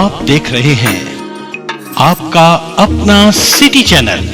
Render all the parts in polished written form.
आप देख रहे हैं आपका अपना सिटी चैनल।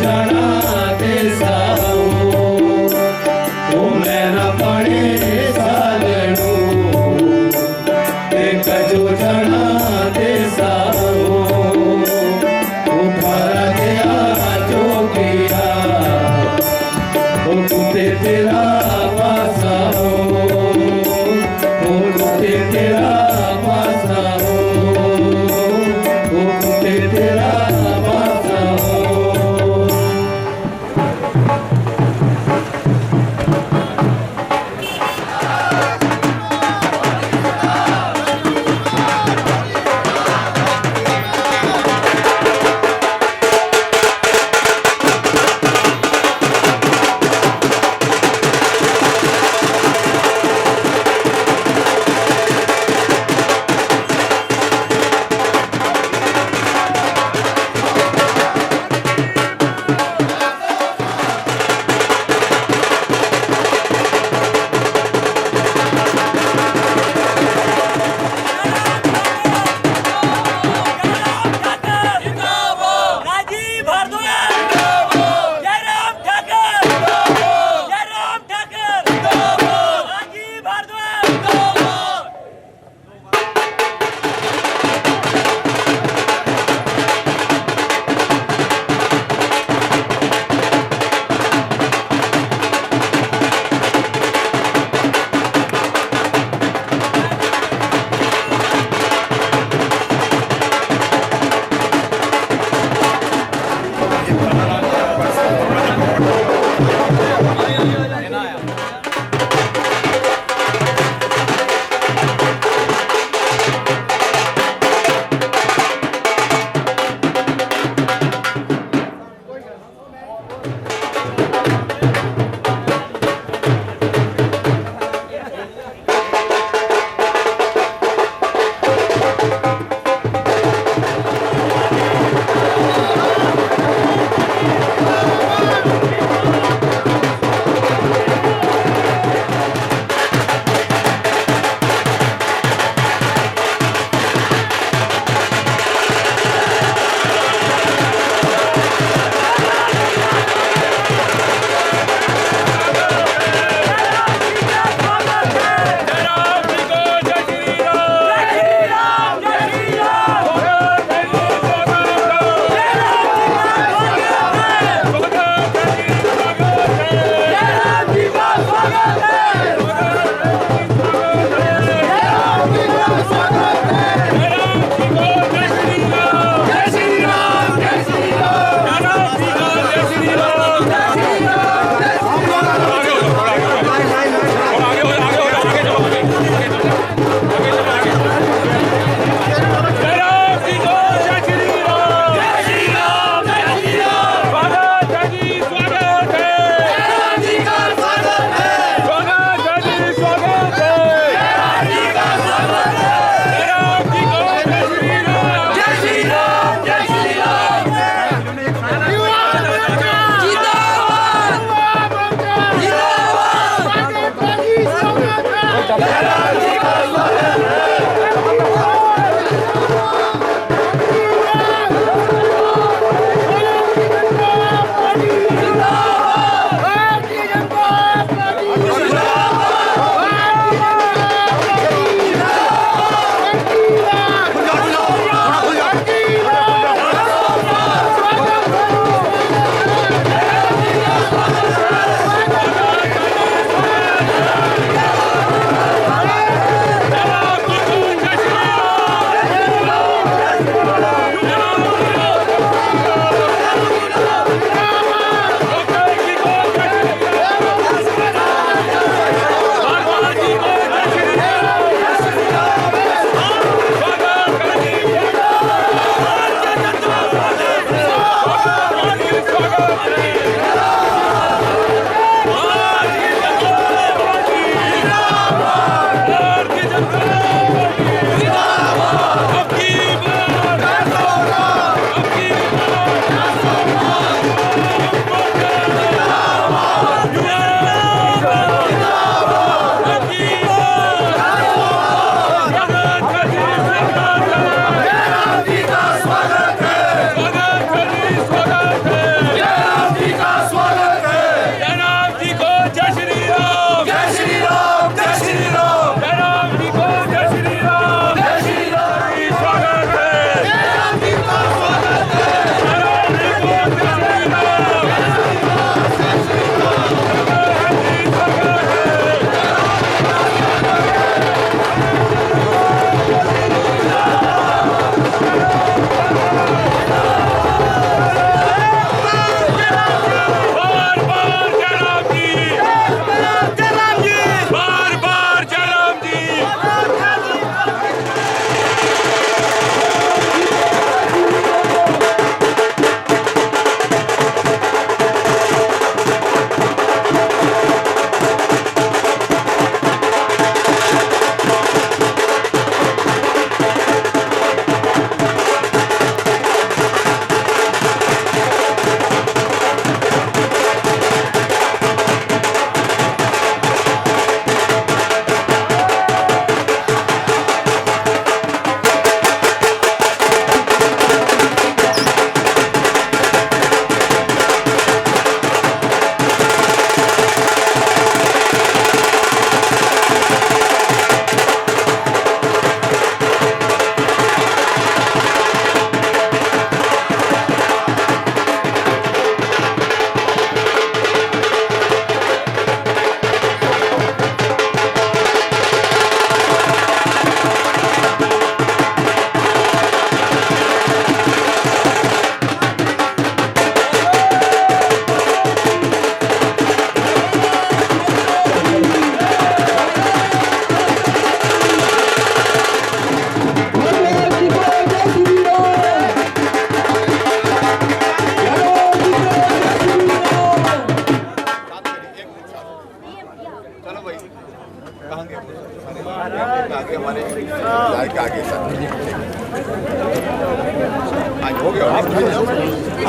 जाना देसा हो ओ मैं ना पड़े सालू ते कजो जाना देसा हो ओ थारा गया जो किया ओ कुत्ते तेरा पासा हो ओ कुत्ते तेरा पासा हो ओ कुत्ते तेरा पासा हो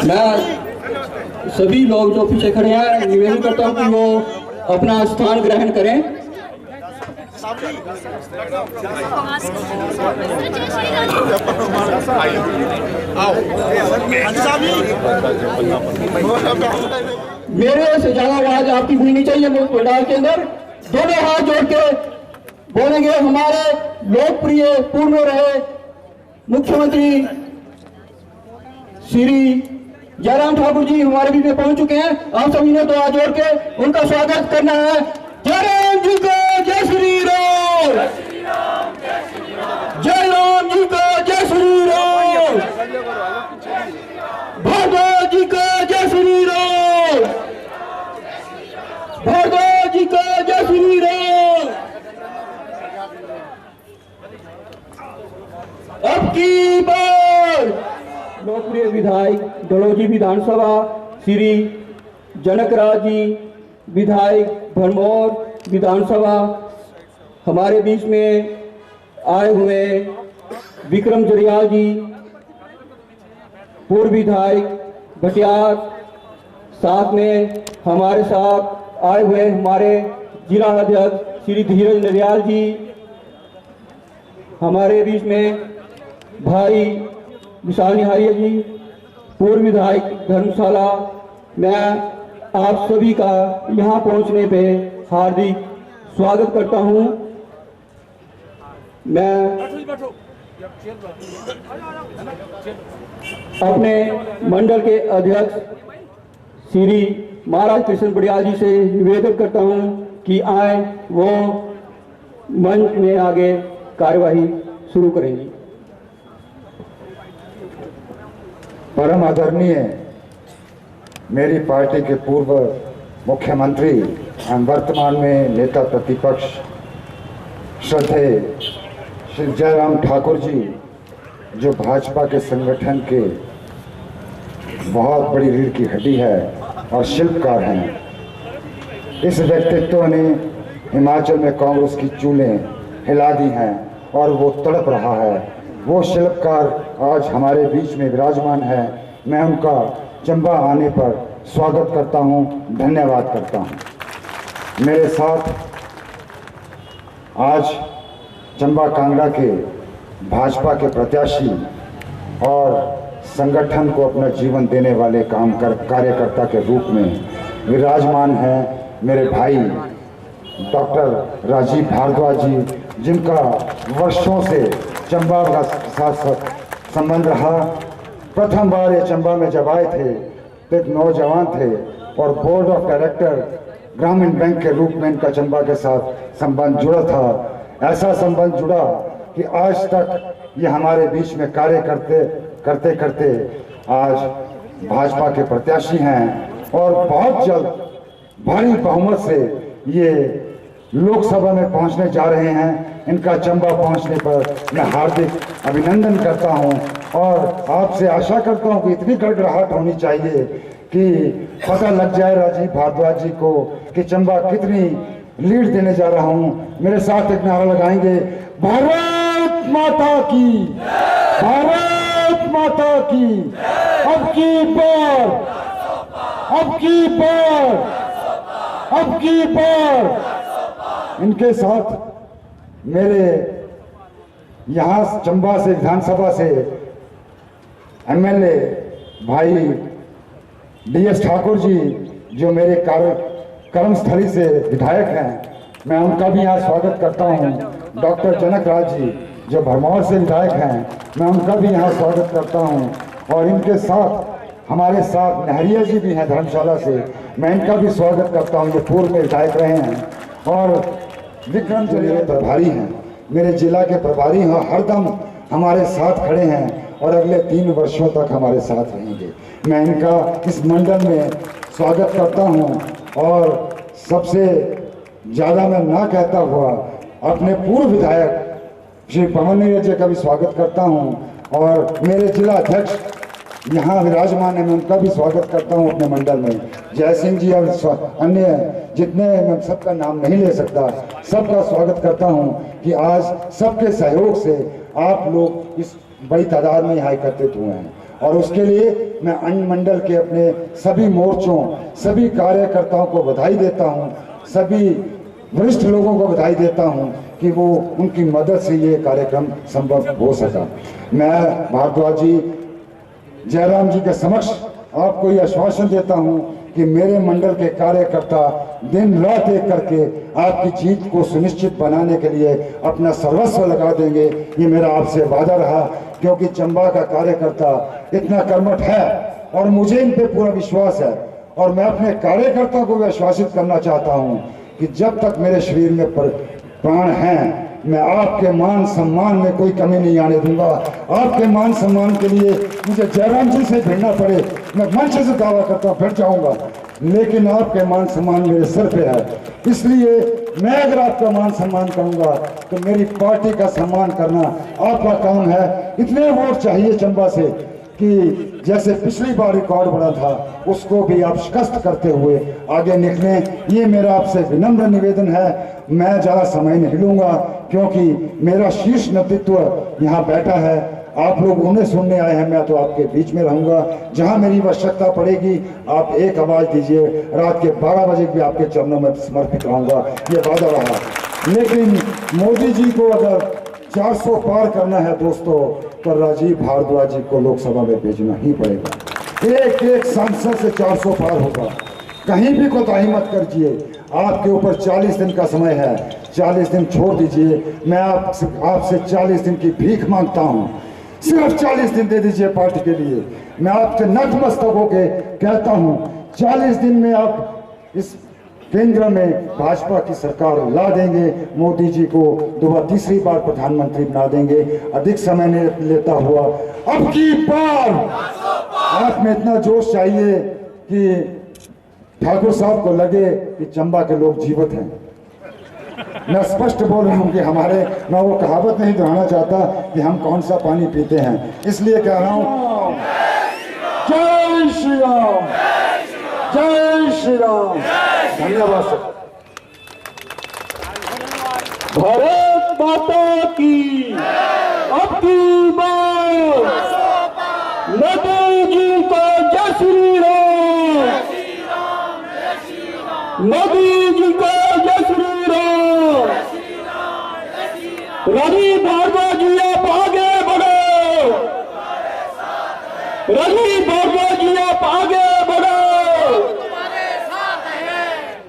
मैं सभी लोग जो पीछे खड़े हैं निवेदन करता हूं कि वो अपना स्थान ग्रहण करें। मेरे से ज्यादा आवाज आपकी सुननी चाहिए पंडाल के अंदर। दोनों हाथ जोड़ के बोलेंगे, हमारे लोकप्रिय पूर्व रहे मुख्यमंत्री श्री जयराम ठाकुर जी हमारे बीच में पहुंच चुके हैं। आप सभी ने तो हाथ जोड़ के उनका स्वागत करना है। जयराम जी को जय श्री राम, जयराम जी को जय श्री राम, भारद्वाज जी को जय श्री राम, भारद्वाज जी को जय श्री राम। अब की बार लोकप्रिय विधायक डलहौजी विधानसभा श्री जनकराज जी, विधायक भरमौर विधानसभा हमारे बीच में आए हुए विक्रम जरियाल जी, पूर्व विधायक भटियार, साथ में हमारे साथ आए हुए हमारे जिला अध्यक्ष श्री धीरज नरियाल जी, हमारे बीच में भाई विशाल निहारिया जी, पूर्व विधायक धर्मशाला। मैं आप सभी का यहाँ पहुँचने पे हार्दिक स्वागत करता हूँ। मैं अपने मंडल के अध्यक्ष श्री महाराज कृष्ण बड़ियाल जी से निवेदन करता हूँ कि आए वो मंच में आगे कार्यवाही शुरू करेंगी। परम आदरणीय मेरी पार्टी के पूर्व मुख्यमंत्री एवं वर्तमान में नेता प्रतिपक्ष श्रद्धेय श्री जयराम ठाकुर जी, जो भाजपा के संगठन के बहुत बड़ी रीढ़ की हड्डी है और शिल्पकार हैं। इस व्यक्तित्व ने हिमाचल में कांग्रेस की चूलें हिला दी हैं और वो तड़प रहा है। वो शिल्पकार आज हमारे बीच में विराजमान है। मैं उनका चंबा आने पर स्वागत करता हूं, धन्यवाद करता हूं। मेरे साथ आज चंबा कांगड़ा के भाजपा के प्रत्याशी और संगठन को अपना जीवन देने वाले कार्यकर्ता के रूप में विराजमान हैं मेरे भाई डॉक्टर राजीव भारद्वाज जी, जिनका वर्षों से चंबा का साथ संबंध रहा। प्रथम बार ये चंबा में जब आए थे तो एक नौजवान थे और बोर्ड ऑफ डायरेक्टर ग्रामीण बैंक के रूप में इनका चंबा के साथ संबंध जुड़ा था। ऐसा संबंध जुड़ा कि आज तक ये हमारे बीच में कार्य करते करते आज भाजपा के प्रत्याशी हैं और बहुत जल्द भारी बहुमत से ये लोकसभा में पहुंचने जा रहे हैं। इनका चंबा पहुंचने पर मैं हार्दिक अभिनंदन करता हूं और आपसे आशा करता हूं कि इतनी गड़गड़ाहट होनी चाहिए कि पता लग जाए राजीव भारद्वाज जी को कि चंबा कितनी लीड देने जा रहा हूं। मेरे साथ एक नारा लगाएंगे, भारत माता की, भारत माता की, अब की बार, अब की बार, अब की बार। इनके साथ मेरे यहाँ चंबा से विधानसभा से एमएलए भाई डीएस ठाकुर जी, जो मेरे कर्मस्थली से विधायक हैं, मैं उनका भी यहाँ स्वागत करता हूँ। डॉक्टर जनकराज जी, जो भरमौर से विधायक हैं, मैं उनका भी यहाँ स्वागत करता हूँ। और इनके साथ हमारे साथ नहरिया जी भी हैं धर्मशाला से, मैं इनका भी स्वागत करता हूँ। ये पूर्व में विधायक रहे हैं और विक्रम जी मेरे प्रभारी हैं, मेरे जिला के प्रभारी हैं, हरदम हमारे साथ खड़े हैं और अगले 3 वर्षों तक हमारे साथ रहेंगे। मैं इनका इस मंडल में स्वागत करता हूं और सबसे ज़्यादा मैं ना कहता हुआ अपने पूर्व विधायक श्री पवन नैयर जी का भी स्वागत करता हूं और मेरे जिला अध्यक्ष यहाँ विराजमान है, मैं उनका भी स्वागत करता हूँ अपने मंडल में। जय सिंह जी और अन्य जितने, मैं सबका नाम नहीं ले सकता, सबका स्वागत करता हूँ कि आज सबके सहयोग से आप लोग इस बड़ी तादाद में यहाँ एकत्रित हुए हैं और उसके लिए मैं अन्य मंडल के अपने सभी मोर्चों, सभी कार्यकर्ताओं को बधाई देता हूँ, सभी वरिष्ठ लोगों को बधाई देता हूँ कि वो उनकी मदद से ये कार्यक्रम संभव हो सका। मैं भारद्वाज जी, जयराम जी के समक्ष आपको ये आश्वासन देता हूँ कि मेरे मंडल के कार्यकर्ता दिन रात एक करके आपकी जीत को सुनिश्चित बनाने के लिए अपना सर्वस्व लगा देंगे। ये मेरा आपसे वादा रहा, क्योंकि चंबा का कार्यकर्ता इतना कर्मठ है और मुझे इन पे पूरा विश्वास है। और मैं अपने कार्यकर्ता को भी आश्वासित करना चाहता हूँ कि जब तक मेरे शरीर में प्राण हैं, मैं आपके मान सम्मान में कोई कमी नहीं आने दूंगा। आपके मान सम्मान के लिए मुझे जयराम जी से भिड़ना पड़े, मैं मंच से दावा करता भिड़ जाऊंगा, लेकिन आपके मान सम्मान मेरे सर पे है। इसलिए मैं अगर आपका मान सम्मान करूंगा तो मेरी पार्टी का सम्मान करना आपका काम है। इतने वोट चाहिए चंबा से कि जैसे पिछली बार रिकॉर्ड बना था उसको भी आप शिकस्त करते हुए आगे निकलें। ये मेरा आपसे विनम्र निवेदन है। मैं ज़्यादा समय नहीं लूँगा क्योंकि मेरा शीर्ष नेतृत्व यहाँ बैठा है, आप लोग उन्हें सुनने आए हैं। मैं तो आपके बीच में रहूँगा, जहाँ मेरी आवश्यकता पड़ेगी आप एक आवाज़ दीजिए, रात के 12 बजे भी आपके चरणों में समर्पित रहूँगा, ये वादा रहा। लेकिन मोदी जी को अगर 400 पार करना है दोस्तों, तो राजीव भारद्वाज जी को लोकसभा में भेजना ही पड़ेगा। एक एक सांसद से 400 पार होगा। कहीं भी कोताही मत करिए। आपके ऊपर 40 दिन का समय है, 40 दिन छोड़ दीजिए। मैं आपसे 40 दिन की भीख मांगता हूँ, सिर्फ 40 दिन दे दीजिए पार्टी के लिए। मैं आपसे नतमस्तक होके कहता हूँ 40 दिन में आप इस केंद्र में भाजपा की सरकार ला देंगे, मोदी जी को दोबारा तीसरी बार प्रधानमंत्री बना देंगे। अधिक समय नहीं लेता हुआ अब की बार आप में इतना जोश चाहिए कि ठाकुर साहब को लगे कि चंबा के लोग जीवित हैं। मैं स्पष्ट बोल रहा हूँ कि हमारे, मैं वो कहावत नहीं दोहराना चाहता कि हम कौन सा पानी पीते हैं, इसलिए कह रहा हूँ जय श्री राम, जय श्री राम। धन्यवाद सर। भारत माता की अब की बार मोदी जी को जय श्री राम, मोदी जी को जय श्री राम। राजीव भारद्वाज जी आप आगे बढ़ो, राजीव भारद्वाज जी आप आगे बढ़ो।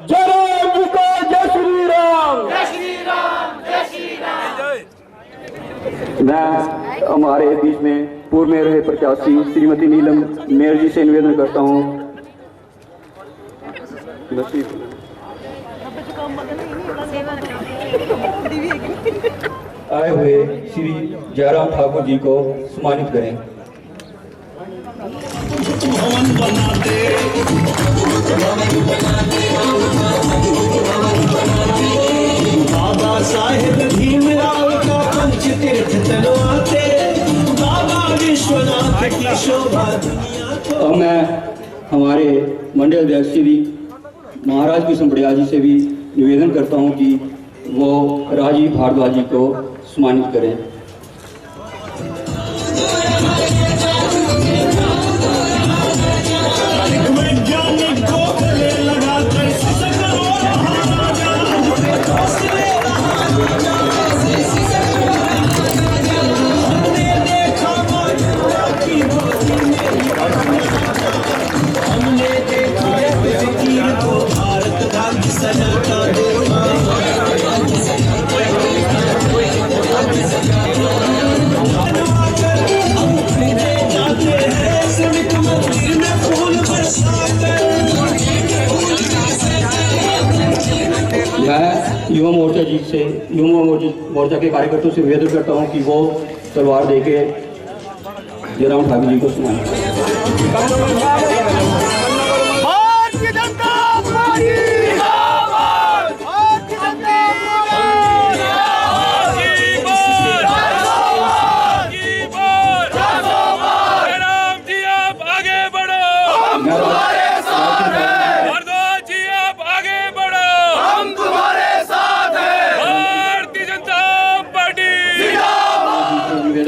जयराम जी को जय श्री राम, जय श्री राम, जय श्री राम। मैं हमारे बीच में पूर्व में रहे प्रत्याशी श्रीमती नीलम मेयर जी से निवेदन करता हूँ। आए हुए श्री जयराम ठाकुर जी को सम्मानित करें। बाबा साहेब भीमराव का पंचतीर्थ तलवाते, बाबा विश्वनाथ की शोभा दुनिया को। अब मैं हमारे मंडल अध्यक्ष श्री महाराज की संपड़िया जी से भी निवेदन करता हूं कि वो राजीव भारद्वाज जी को सम्मानित करें। वैज्ञानिक को गले लगाकर हमने देखा हमने देखा फिकीर को भारत भाग्य सजाता जाते हैं सिर्फ मंदिर में फूल बरसाकर। मैं युवा मोर्चा जी से, युवा मोर्चा के कार्यकर्ताओं से निवेदन करता हूं कि वो तलवार देके जयराम ठाकुर जी को सम्मानित करें।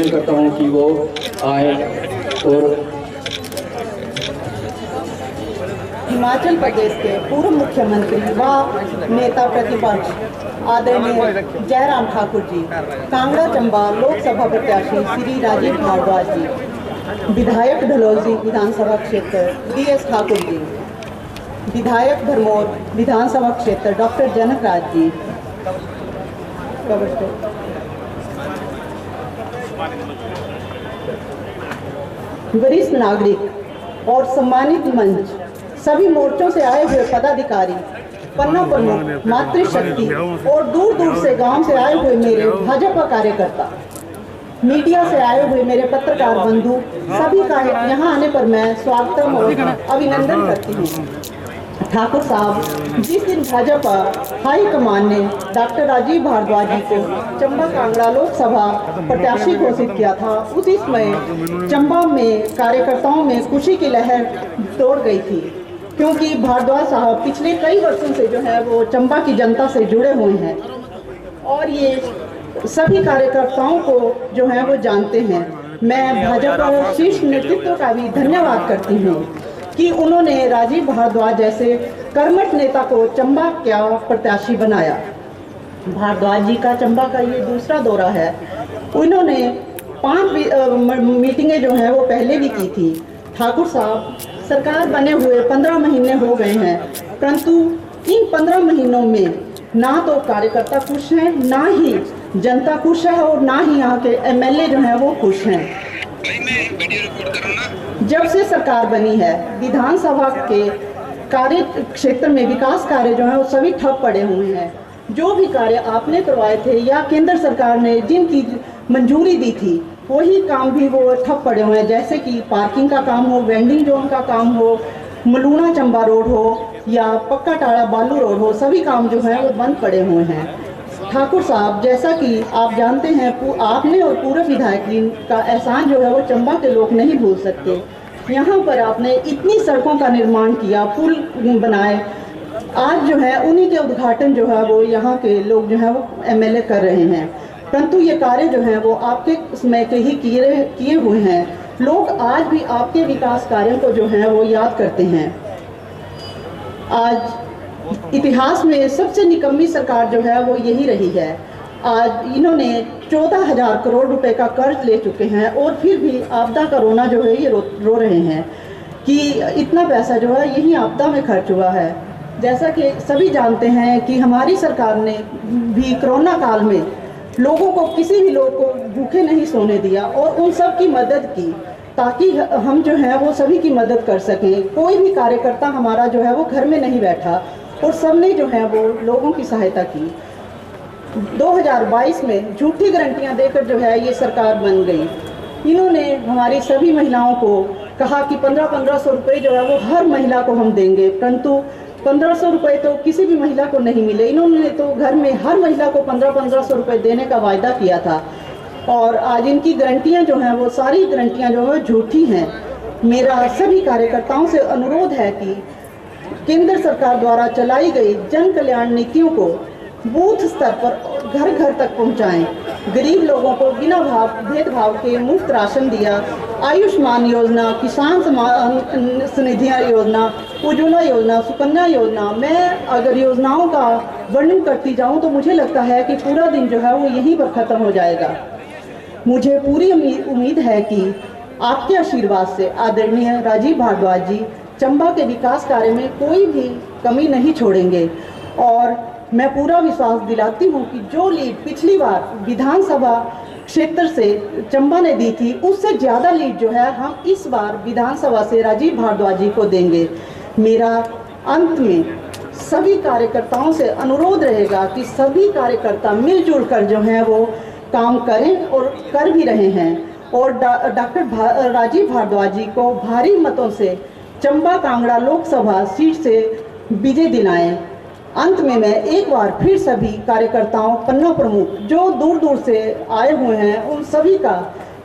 करता हूं कि वो आए और हिमाचल प्रदेश के पूर्व मुख्यमंत्री व नेता प्रतिपक्ष आदरणीय जयराम ठाकुर जी, कांगड़ा चंबा लोकसभा प्रत्याशी श्री राजीव भारद्वाज जी, विधायक ढलौजी विधानसभा क्षेत्र DS ठाकुर जी, विधायक भरमौर विधानसभा क्षेत्र डॉक्टर जनक राज जी, वरिष्ठ नागरिक और सम्मानित मंच, सभी मोर्चों से आए हुए पदाधिकारी, पन्ना प्रमुख, मातृशक्ति और दूर दूर से गांव से आए हुए मेरे भाजपा कार्यकर्ता, मीडिया से आए हुए मेरे पत्रकार बंधु, सभी का यहाँ आने पर मैं स्वागतम और अभिनंदन करती हूँ। ठाकुर साहब, जिस दिन भाजपा हाईकमान ने डॉक्टर राजीव भारद्वाज जी को चंबा कांगड़ा लोकसभा प्रत्याशी घोषित किया था, उसी समय चंबा में कार्यकर्ताओं में खुशी की लहर दौड़ गई थी, क्योंकि भारद्वाज साहब पिछले कई वर्षों से जो है वो चंबा की जनता से जुड़े हुए हैं और ये सभी कार्यकर्ताओं को जो है वो जानते हैं। मैं भाजपा शीर्ष नेतृत्व का भी धन्यवाद करती हूँ कि उन्होंने राजीव भारद्वाज जैसे कर्मठ नेता को चंबा का प्रत्याशी बनाया। भारद्वाज जी का चंबा का ये दूसरा दौरा है। उन्होंने 5 मीटिंगें जो है वो पहले भी की थी। ठाकुर साहब, सरकार बने हुए 15 महीने हो गए हैं, परंतु इन 15 महीनों में ना तो कार्यकर्ता खुश हैं, ना ही जनता खुश है और ना ही यहाँ के MLA जो हैं वो खुश हैं। जब से सरकार बनी है, विधानसभा के कार्य क्षेत्र में विकास कार्य जो है वो सभी ठप पड़े हुए हैं। जो भी कार्य आपने करवाए थे या केंद्र सरकार ने जिनकी मंजूरी दी थी, वही काम भी वो ठप पड़े हुए हैं। जैसे कि पार्किंग का काम हो, वेंडिंग जोन का काम हो, मलूना चंबा रोड हो या पक्का टाड़ा बालू रोड हो, सभी काम जो है वो बंद पड़े हुए हैं। ठाकुर साहब, जैसा कि आप जानते हैं, आपने और पूरे विधायक का एहसान जो है वो चंबा के लोग नहीं भूल सकते। यहाँ पर आपने इतनी सड़कों का निर्माण किया, पुल बनाए, आज जो है उन्हीं के उद्घाटन जो है वो यहाँ के लोग जो है वो MLA कर रहे हैं, परंतु ये कार्य जो है वो आपके समय के ही किए हुए हैं। लोग आज भी आपके विकास कार्यों को जो है वो याद करते हैं। आज इतिहास में सबसे निकम्मी सरकार जो है वो यही रही है। आज इन्होंने 14,000 करोड़ रुपए का कर्ज ले चुके हैं और फिर भी आपदा का रोना जो है ये रो रहे हैं कि इतना पैसा जो है यही आपदा में खर्च हुआ है। जैसा कि सभी जानते हैं कि हमारी सरकार ने भी कोरोना काल में लोगों को, किसी भी लोग को भूखे नहीं सोने दिया और उन सब की मदद की, ताकि हम जो है वो सभी की मदद कर सकें। कोई भी कार्यकर्ता हमारा जो है वो घर में नहीं बैठा और सबने जो है वो लोगों की सहायता की। 2022 में झूठी गारंटियां देकर जो है ये सरकार बन गई। इन्होंने हमारी सभी महिलाओं को कहा कि 1500 रुपये जो है वो हर महिला को हम देंगे, परंतु 1500 रुपये तो किसी भी महिला को नहीं मिले। इन्होंने तो घर में हर महिला को 1500 रुपये देने का वायदा किया था और आज इनकी गारंटियां जो हैं वो सारी गारंटियां जो है झूठी हैं। मेरा सभी कार्यकर्ताओं से अनुरोध है कि केंद्र सरकार द्वारा चलाई गई जन कल्याण नीतियों को बूथ स्तर पर घर घर तक पहुंचाएं। गरीब लोगों को बिना भेदभाव के मुफ्त राशन दिया। आयुष्मान योजना, किसान निधियाँ योजना, उज्ज्वला योजना, सुकन्या योजना, मैं अगर योजनाओं का वर्णन करती जाऊं तो मुझे लगता है कि पूरा दिन जो है वो यहीं पर ख़त्म हो जाएगा। मुझे पूरी उम्मीद है कि आपके आशीर्वाद से आदरणीय राजीव भारद्वाज जी चंबा के विकास कार्य में कोई भी कमी नहीं छोड़ेंगे और मैं पूरा विश्वास दिलाती हूँ कि जो लीड पिछली बार विधानसभा क्षेत्र से चंबा ने दी थी, उससे ज़्यादा लीड जो है हम इस बार विधानसभा से राजीव भारद्वाज जी को देंगे। मेरा अंत में सभी कार्यकर्ताओं से अनुरोध रहेगा कि सभी कार्यकर्ता मिलजुल कर जो है वो काम करें और कर भी रहे हैं और डॉक्टर राजीव भारद्वाज जी को भारी मतों से चंबा कांगड़ा लोकसभा सीट से विजय दिलाएं। अंत में मैं एक बार फिर सभी कार्यकर्ताओं, पन्ना प्रमुख जो दूर दूर से आए हुए हैं, उन सभी का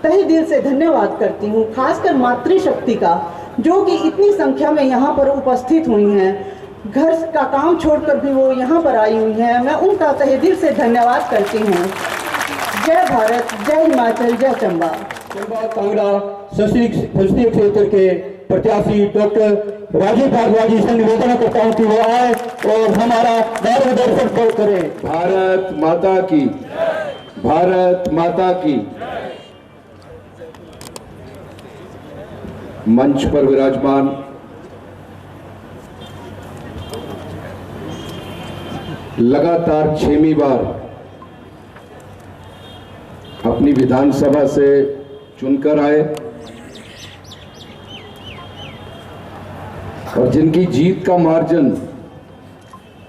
तहे दिल से धन्यवाद करती हूँ। खासकर मातृशक्ति का, जो कि इतनी संख्या में यहाँ पर उपस्थित हुई हैं, घर का काम छोड़कर भी वो यहाँ पर आई हुई हैं। मैं उनका तहे दिल से धन्यवाद करती हूँ। जय भारत, जय हिमाचल, जय चंबा। चंबा कांगड़ा संसदीय क्षेत्र के प्रत्याशी डॉक्टर राजीव भारद्वाज जी से निवेदन करता हूं कि वो आए और हमारा मार्गदर्शन करें। भारत माता की, भारत माता की। मंच पर विराजमान लगातार 6वीं बार अपनी विधानसभा से चुनकर आए और जिनकी जीत का मार्जिन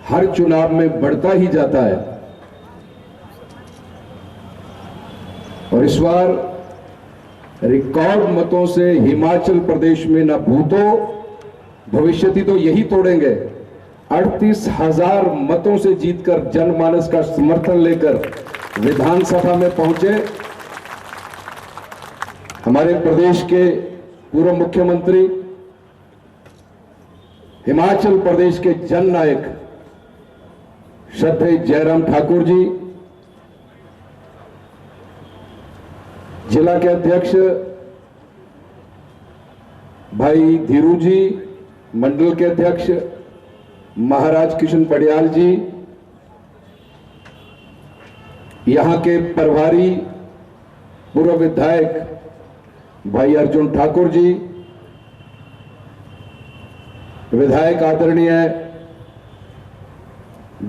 हर चुनाव में बढ़ता ही जाता है, और इस बार रिकॉर्ड मतों से हिमाचल प्रदेश में न भूतो भविष्यति तो यही तोड़ेंगे, 38,000 मतों से जीतकर जनमानस का समर्थन लेकर विधानसभा में पहुंचे हमारे प्रदेश के पूर्व मुख्यमंत्री, हिमाचल प्रदेश के जननायक श्रद्धेय जयराम ठाकुर जी, जिला के अध्यक्ष भाई धीरू जी, मंडल के अध्यक्ष महाराज किशन पडियाल जी, यहां के प्रभारी पूर्व विधायक भाई अर्जुन ठाकुर जी, विधायक आदरणीय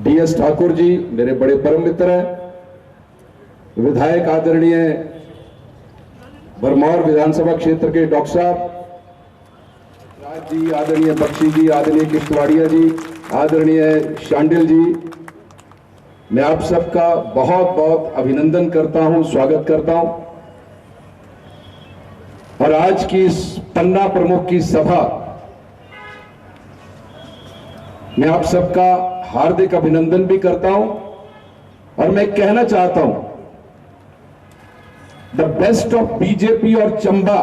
डीएस ठाकुर जी मेरे बड़े परम मित्र हैं, विधायक आदरणीय भरमौर विधानसभा क्षेत्र के डॉक्टर साहब राज जी, आदरणीय बख्शी जी, आदरणीय किश्तवाड़िया जी, आदरणीय शांडिल जी, मैं आप सबका बहुत बहुत अभिनंदन करता हूं, स्वागत करता हूं। और आज की इस पन्ना प्रमुख की सभा मैं आप सबका हार्दिक अभिनंदन भी करता हूं और मैं कहना चाहता हूं, द बेस्ट ऑफ बीजेपी और Chamba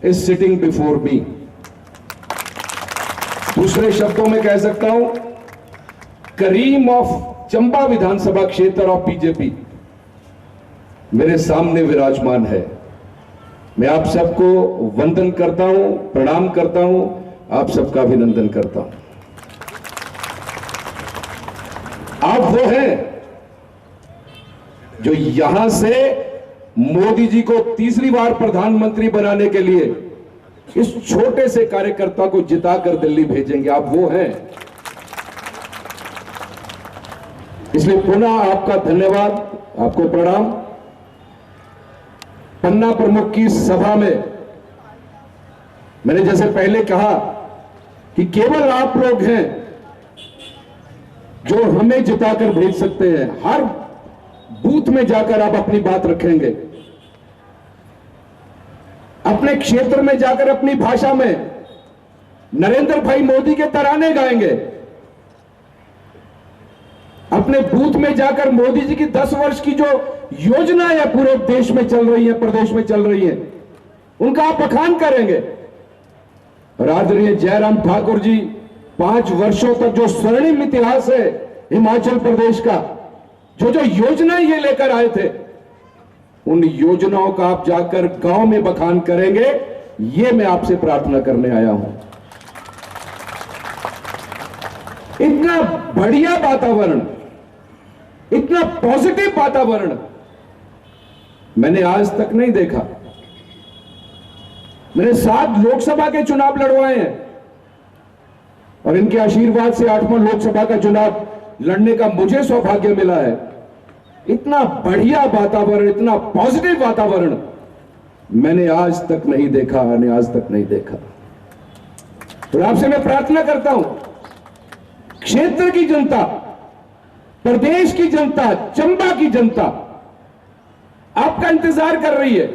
is sitting before me. दूसरे शब्दों में कह सकता हूं, करीम ऑफ चंबा विधानसभा क्षेत्र ऑफ बीजेपी मेरे सामने विराजमान है। मैं आप सबको वंदन करता हूं, प्रणाम करता हूं, आप सबका अभिनंदन करता हूं। आप वो हैं जो यहां से मोदी जी को तीसरी बार प्रधानमंत्री बनाने के लिए इस छोटे से कार्यकर्ता को जिताकर दिल्ली भेजेंगे, आप वो हैं। इसलिए पुनः आपका धन्यवाद, आपको प्रणाम। पन्ना प्रमुख की सभा में मैंने जैसे पहले कहा कि केवल आप लोग हैं जो हमें जिताकर भेज सकते हैं। हर बूथ में जाकर आप अपनी बात रखेंगे, अपने क्षेत्र में जाकर अपनी भाषा में नरेंद्र भाई मोदी के तराने गाएंगे, अपने बूथ में जाकर मोदी जी की 10 वर्ष की जो योजना है पूरे देश में चल रही है, प्रदेश में चल रही है, उनका आप बखान करेंगे। और आदरणीय जयराम ठाकुर जी 5 वर्षों तक जो स्वर्णिम इतिहास है हिमाचल प्रदेश का, जो जो योजना ये लेकर आए थे, उन योजनाओं का आप जाकर गांव में बखान करेंगे, ये मैं आपसे प्रार्थना करने आया हूं। इतना बढ़िया वातावरण, इतना पॉजिटिव वातावरण मैंने आज तक नहीं देखा। मैंने 7 लोकसभा के चुनाव लड़वाए हैं और इनके आशीर्वाद से 8वां लोकसभा का चुनाव लड़ने का मुझे सौभाग्य मिला है। इतना बढ़िया वातावरण, इतना पॉजिटिव वातावरण मैंने आज तक नहीं देखा, मैंने आज तक नहीं देखा। और आपसे मैं प्रार्थना करता हूं, क्षेत्र की जनता, प्रदेश की जनता, चंबा की जनता आपका इंतजार कर रही है,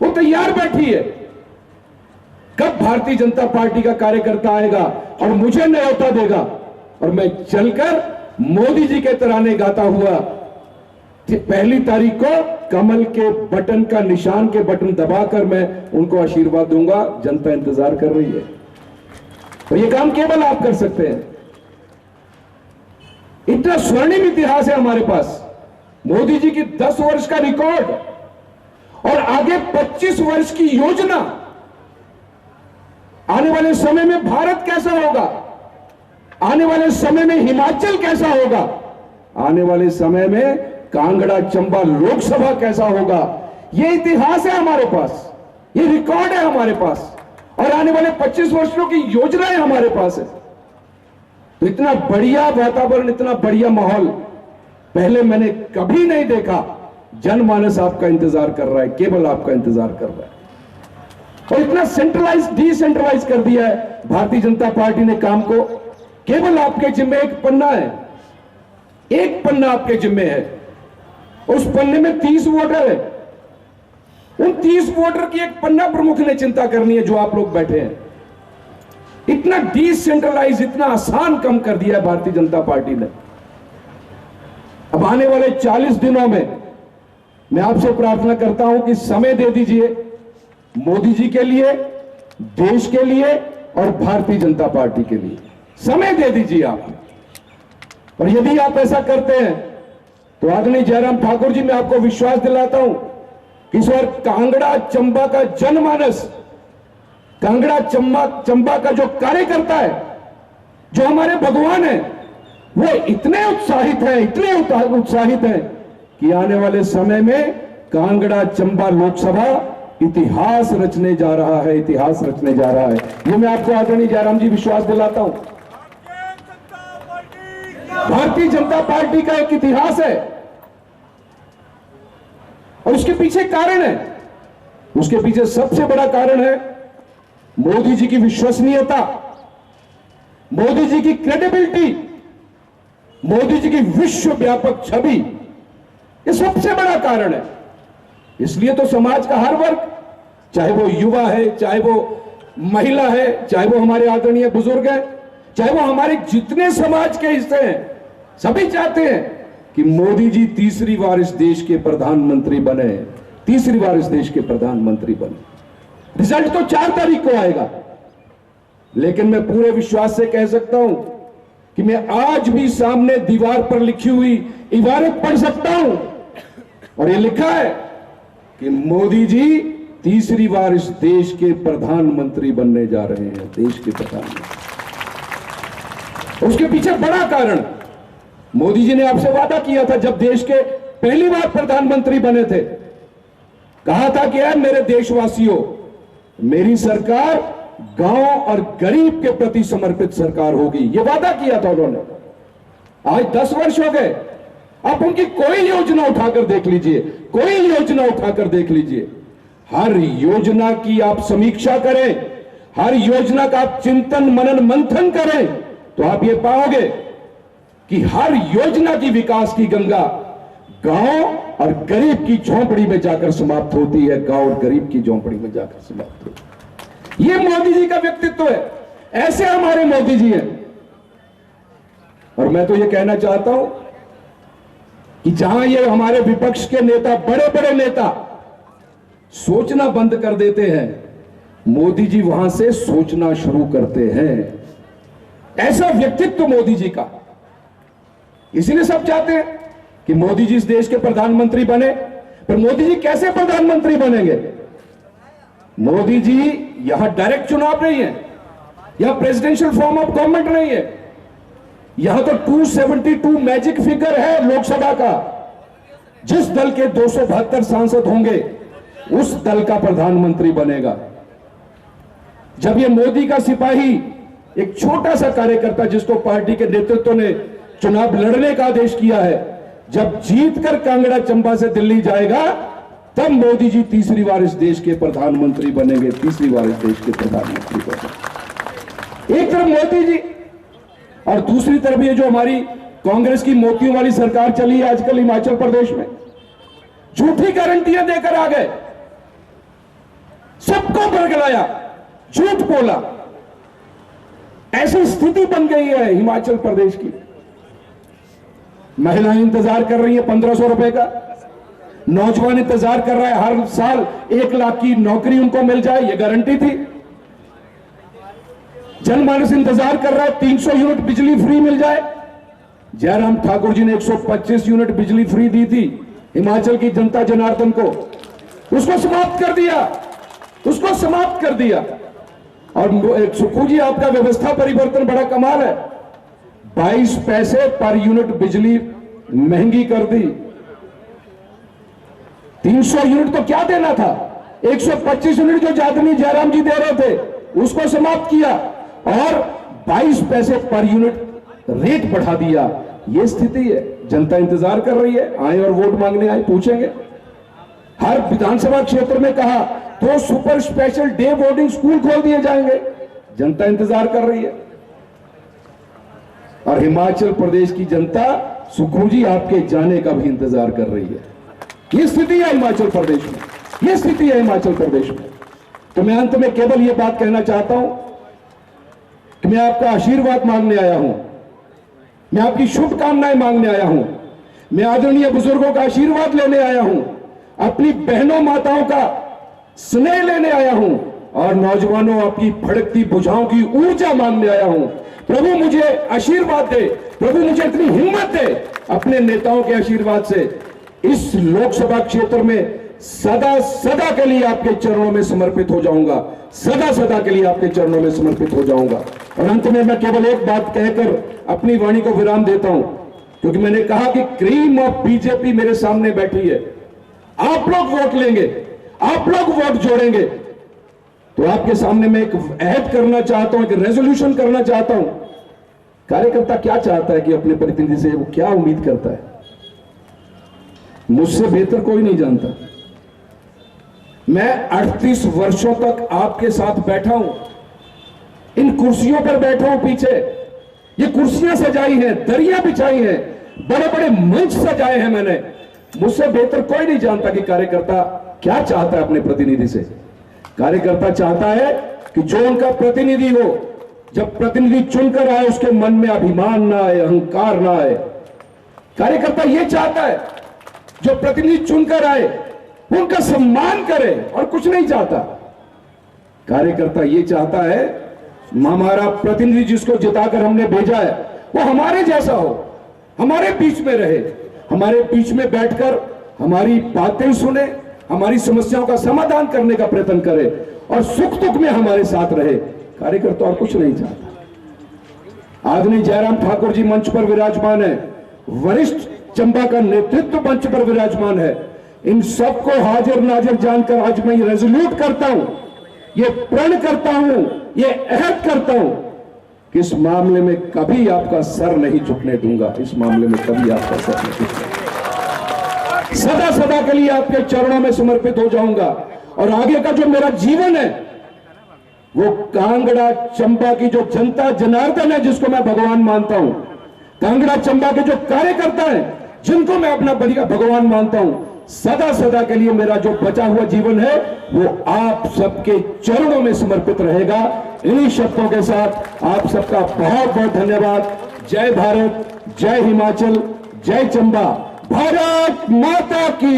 वो तैयार बैठी है। कब भारतीय जनता पार्टी का कार्यकर्ता आएगा और मुझे न्योता देगा और मैं चलकर मोदी जी के तराने गाता हुआ 1 तारीख को कमल के बटन का निशान के बटन दबाकर मैं उनको आशीर्वाद दूंगा। जनता इंतजार कर रही है और ये काम केवल आप कर सकते हैं। इतना स्वर्णिम इतिहास है हमारे पास, मोदी जी की 10 वर्ष का रिकॉर्ड और आगे 25 वर्ष की योजना। आने वाले समय में भारत कैसा होगा, आने वाले समय में हिमाचल कैसा होगा, आने वाले समय में कांगड़ा चंबा लोकसभा कैसा होगा, यह इतिहास है हमारे पास, ये रिकॉर्ड है हमारे पास, और आने वाले 25 वर्षों की योजनाएं हमारे पास है। तो इतना बढ़िया वातावरण, इतना बढ़िया माहौल पहले मैंने कभी नहीं देखा। जनमानस आपका इंतजार कर रहा है, केवल आपका इंतजार कर रहा है। और इतना सेंट्रलाइज डिसेंट्रलाइज कर दिया है भारतीय जनता पार्टी ने काम को। केवल आपके जिम्मे एक पन्ना है, एक पन्ना आपके जिम्मे है, उस पन्ने में 30 वोटर है। उन 30 वोटर की एक पन्ना प्रमुख ने चिंता करनी है, जो आप लोग बैठे हैं। इतना डिसेंट्रलाइज, इतना आसान काम कर दिया है भारतीय जनता पार्टी ने। अब आने वाले 40 दिनों में मैं आपसे प्रार्थना करता हूं कि समय दे दीजिए मोदी जी के लिए, देश के लिए और भारतीय जनता पार्टी के लिए। समय दे दीजिए आप। और यदि आप ऐसा करते हैं तो आदरणीय जयराम ठाकुर जी, मैं आपको विश्वास दिलाता हूं कि इस बार कांगड़ा चंबा का जनमानस, कांगड़ा चंबा का जो कार्यकर्ता है, जो हमारे भगवान है, वो इतने उत्साहित हैं, इतने उत्साहित हैं कि आने वाले समय में कांगड़ा चंबा लोकसभा इतिहास रचने जा रहा है, इतिहास रचने जा रहा है। ये मैं आपको आदरणीय जयराम जी विश्वास दिलाता हूं। भारतीय जनता पार्टी का एक इतिहास है और उसके पीछे कारण है, उसके पीछे सबसे बड़ा कारण है मोदी जी की विश्वसनीयता, मोदी जी की क्रेडिबिलिटी, मोदी जी की विश्व व्यापक छवि। ये सबसे बड़ा कारण है। इसलिए तो समाज का हर वर्ग, चाहे वो युवा है, चाहे वो महिला है, चाहे वो हमारे आदरणीय बुजुर्ग हैं, चाहे वो हमारे जितने समाज के हिस्से हैं, सभी चाहते हैं कि मोदी जी तीसरी बार इस देश के प्रधानमंत्री बने, तीसरी बार इस देश के प्रधानमंत्री बने। रिजल्ट तो 4 तारीख को आएगा, लेकिन मैं पूरे विश्वास से कह सकता हूं कि मैं आज भी सामने दीवार पर लिखी हुई इबारत पढ़ सकता हूं, और ये लिखा है कि मोदी जी तीसरी बार इस देश के प्रधानमंत्री बनने जा रहे हैं, देश के प्रधानमंत्री। उसके पीछे बड़ा कारण, मोदी जी ने आपसे वादा किया था जब देश के पहली बार प्रधानमंत्री बने थे, कहा था कि ऐ मेरे देशवासियों, मेरी सरकार गांव और गरीब के प्रति समर्पित सरकार होगी। यह वादा किया था उन्होंने। आज 10 वर्ष हो गए, आप उनकी कोई योजना उठाकर देख लीजिए, कोई योजना उठाकर देख लीजिए। हर योजना की आप समीक्षा करें, हर योजना का आप चिंतन मनन मंथन करें, तो आप ये पाओगे कि हर योजना की विकास की गंगा गांव और गरीब की झोंपड़ी में जाकर समाप्त होती है, गांव और गरीब की झोंपड़ी में जाकर समाप्त होती है। ये मोदी जी का व्यक्तित्व है, ऐसे हमारे मोदी जी हैं। और मैं तो ये कहना चाहता हूं कि जहां ये हमारे विपक्ष के नेता, बड़े बड़े नेता सोचना बंद कर देते हैं, मोदी जी वहां से सोचना शुरू करते हैं। ऐसा व्यक्तित्व मोदी जी का, इसीलिए सब चाहते हैं कि मोदी जी इस देश के प्रधानमंत्री बने। पर मोदी जी कैसे प्रधानमंत्री बनेंगे? मोदी जी यहां डायरेक्ट चुनाव नहीं है, यहां प्रेसिडेंशियल फॉर्म ऑफ गवर्नमेंट नहीं है, यहां तो 272 मैजिक फिगर है लोकसभा का। जिस दल के 272 सांसद होंगे उस दल का प्रधानमंत्री बनेगा। जब ये मोदी का सिपाही, एक छोटा सा कार्यकर्ता जिसको पार्टी के नेतृत्व ने चुनाव लड़ने का आदेश किया है, जब जीतकर कांगड़ा चंबा से दिल्ली जाएगा, तब मोदी जी तीसरी बार इस देश के प्रधानमंत्री बनेंगे, तीसरी बार इस देश के प्रधानमंत्री बनेंगे। एक तरफ मोदी जी और दूसरी तरफ ये जो हमारी कांग्रेस की मोतियों वाली सरकार चली है आजकल हिमाचल प्रदेश में, झूठी गारंटियां देकर आ गए, सबको बरगलाया, झूठ बोला। ऐसी स्थिति बन गई है हिमाचल प्रदेश की। महिलाएं इंतजार कर रही है 1500 रुपए का, नौजवान इंतजार कर रहा है हर साल 1 लाख की नौकरी उनको मिल जाए, यह गारंटी थी। जनमानस इंतजार कर रहा है 300 यूनिट बिजली फ्री मिल जाए। जयराम ठाकुर जी ने 125 यूनिट बिजली फ्री दी थी हिमाचल की जनता जनार्दन को, उसको समाप्त कर दिया, उसको समाप्त कर दिया। और सुखू जी, आपका व्यवस्था परिवर्तन बड़ा कमाल है। 22 पैसे पर यूनिट बिजली महंगी कर दी। 300 यूनिट तो क्या देना था, 125 यूनिट जो जादनी जयराम जी दे रहे थे उसको समाप्त किया और 22 पैसे पर यूनिट रेट बढ़ा दिया। यह स्थिति है, जनता इंतजार कर रही है, आए और वोट मांगने आए, पूछेंगे। हर विधानसभा क्षेत्र में कहा 2 super special day boarding school खोल दिए जाएंगे, जनता इंतजार कर रही है। और हिमाचल प्रदेश की जनता सुखू जी आपके जाने का भी इंतजार कर रही है। यह स्थिति है हिमाचल प्रदेश में, यह स्थिति है हिमाचल प्रदेश में। तो मैं अंत में केवल यह बात कहना चाहता हूं कि मैं आपका आशीर्वाद मांगने आया हूं, मैं आपकी शुभकामनाएं मांगने आया हूं, मैं आदरणीय बुजुर्गों का आशीर्वाद लेने आया हूं, अपनी बहनों माताओं का स्नेह लेने आया हूं और नौजवानों आपकी भड़कती भुजाओं की ऊर्जा मांगने आया हूं। प्रभु मुझे आशीर्वाद दे, प्रभु मुझे इतनी हिम्मत दे, अपने नेताओं के आशीर्वाद से इस लोकसभा क्षेत्र में सदा सदा के लिए आपके चरणों में समर्पित हो जाऊंगा, सदा सदा के लिए आपके चरणों में समर्पित हो जाऊंगा। और अंत में मैं केवल एक बात कहकर अपनी वाणी को विराम देता हूं, क्योंकि मैंने कहा कि क्रीम ऑफ बीजेपी मेरे सामने बैठी है। आप लोग वोट लेंगे, आप लोग वोट जोड़ेंगे, तो आपके सामने मैं एक अहद करना चाहता हूं, एक रेजोल्यूशन करना चाहता हूं। कार्यकर्ता क्या चाहता है कि अपने प्रतिनिधि से वो क्या उम्मीद करता है, मुझसे बेहतर कोई नहीं जानता। मैं 38 वर्षों तक आपके साथ बैठा हूं, इन कुर्सियों पर बैठा हूं। पीछे ये कुर्सियां सजाई हैं, दरिया बिछाई हैं, बड़े बड़े मंच सजाए हैं मैंने। मुझसे बेहतर कोई नहीं जानता कि कार्यकर्ता क्या चाहता है अपने प्रतिनिधि से। कार्यकर्ता चाहता है कि जो उनका प्रतिनिधि हो, जब प्रतिनिधि चुनकर आए उसके मन में अभिमान ना आए, अहंकार ना आए। कार्यकर्ता यह चाहता है जो प्रतिनिधि चुनकर आए उनका सम्मान करे और कुछ नहीं चाहता। कार्यकर्ता यह चाहता है हमारा प्रतिनिधि जिसको जिताकर हमने भेजा है वो हमारे जैसा हो, हमारे बीच में रहे, हमारे बीच में बैठकर हमारी बातें सुने, हमारी समस्याओं का समाधान करने का प्रयत्न करे और सुख दुख में हमारे साथ रहे। कार्यकर्ता और कुछ नहीं चाहता। आदरणीय जयराम ठाकुर जी मंच पर विराजमान है, वरिष्ठ चंबा का नेतृत्व मंच पर विराजमान है। इन सबको हाजिर नाजिर जानकर आज मैं ये रेजोल्यूट करता हूं, ये प्रण करता हूं, ये अहद करता हूं कि इस मामले में कभी आपका सर नहीं झुकने दूंगा। इस मामले में कभी आपका सर नहीं झुकने दूंगा। सदा सदा के लिए आपके चरणों में समर्पित हो जाऊंगा। और आगे का जो मेरा जीवन है वो कांगड़ा चंबा की जो जनता जनार्दन है, जिसको मैं भगवान मानता हूं, कांगड़ा चंबा के जो कार्यकर्ता हैं जिनको मैं अपना बढ़िया भगवान मानता हूं, सदा सदा के लिए मेरा जो बचा हुआ जीवन है वो आप सबके चरणों में समर्पित रहेगा। इन्हीं शब्दों के साथ आप सबका बहुत बहुत धन्यवाद। जय भारत, जय हिमाचल, जय चंबा, भारत माता की।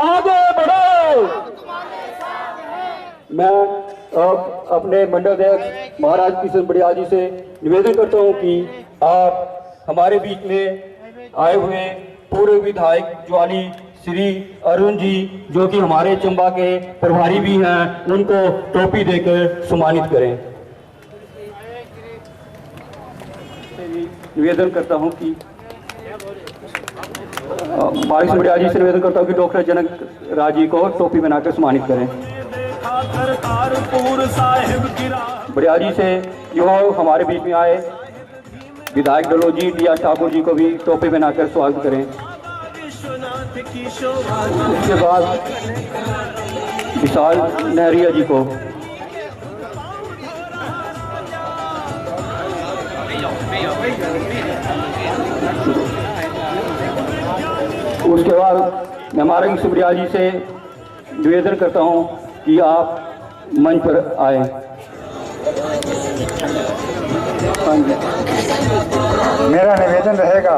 आगे बढ़ो। मैं अपने मंडल अध्यक्ष महाराज किशन बड़ियाल जी से निवेदन करता हूं कि आप हमारे बीच में आए हुए पूर्व विधायक ज्वाली श्री अरुण जी, जो कि हमारे चंबा के प्रभारी भी हैं, उनको टोपी देकर सम्मानित करें। निवेदन करता हूं कि महाराज बड़ियाल जी से निवेदन करता हूं कि डॉक्टर जनक राज जी को टोपी बनाकर सम्मानित करें। बड़ियाल जी से जो हमारे बीच में आए विधायक डलोजी डी.आर. ठाकुर जी को भी टोपी बनाकर स्वागत करें। उसके बाद विशाल नहरिया जी को, उसके बाद मैं हमारे सुब्रियाल जी से निवेदन करता हूं कि आप मंच पर आए। मेरा निवेदन रहेगा,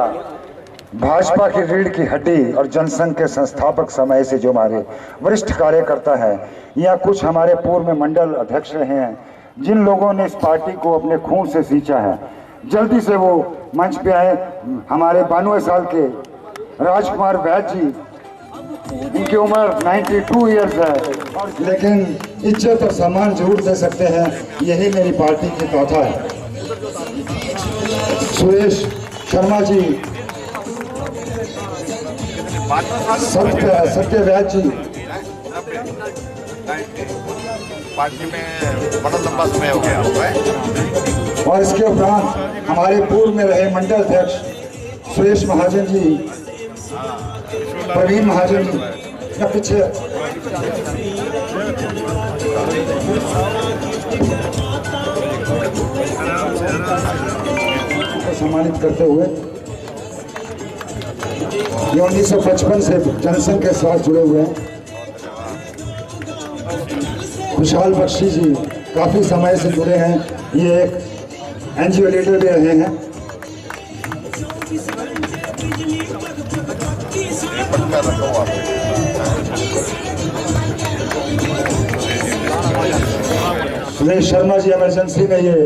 भाजपा की रीढ़ की हड्डी और जनसंघ के संस्थापक समय से जो हमारे वरिष्ठ कार्यकर्ता हैं, या कुछ हमारे पूर्व में मंडल अध्यक्ष रहे हैं, जिन लोगों ने इस पार्टी को अपने खून से सींचा है, जल्दी से वो मंच पे आए। हमारे 92 साल के राजकुमार वैद्य जी इनकी उम्र 92 इयर्स है, लेकिन इज्जत और सम्मान जरूर दे सकते हैं। यही मेरी पार्टी की प्रथा है। सुरेश शर्मा जी, सत्यव्यास जी, पार्टी में बड़ा लंबा समय हो गया है। और इसके उपरांत हमारे पूर्व में रहे मंडल अध्यक्ष सुरेश महाजन जी, प्रवीण महाजन जी या पीछे सम्मानित करते हुए ये 1955 से जनसंघ के साथ जुड़े हुए हैं। खुशहाल बख्शी जी काफी समय से जुड़े हैं, ये एक एनजीओ लीडर भी रहे हैं। सुरेश शर्मा जी इमरजेंसी में ये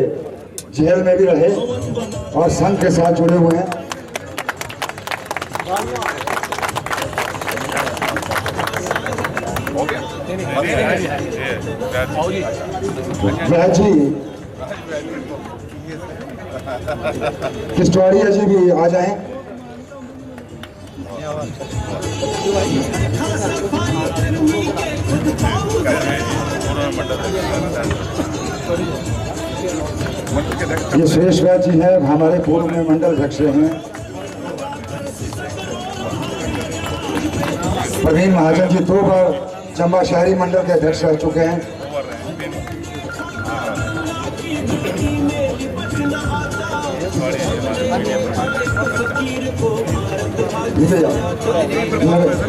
जेल में भी रहे और संघ के साथ जुड़े हुए हैं। जी किस्टवाड़िया जी भी आ जाएं। ये सुरेश व्यास जी हैं, हमारे पूर्व में मंडल अध्यक्ष हैं। प्रवीण महाजन जी 2 बार चंबा शहरी मंडल के अध्यक्ष रह चुके हैं।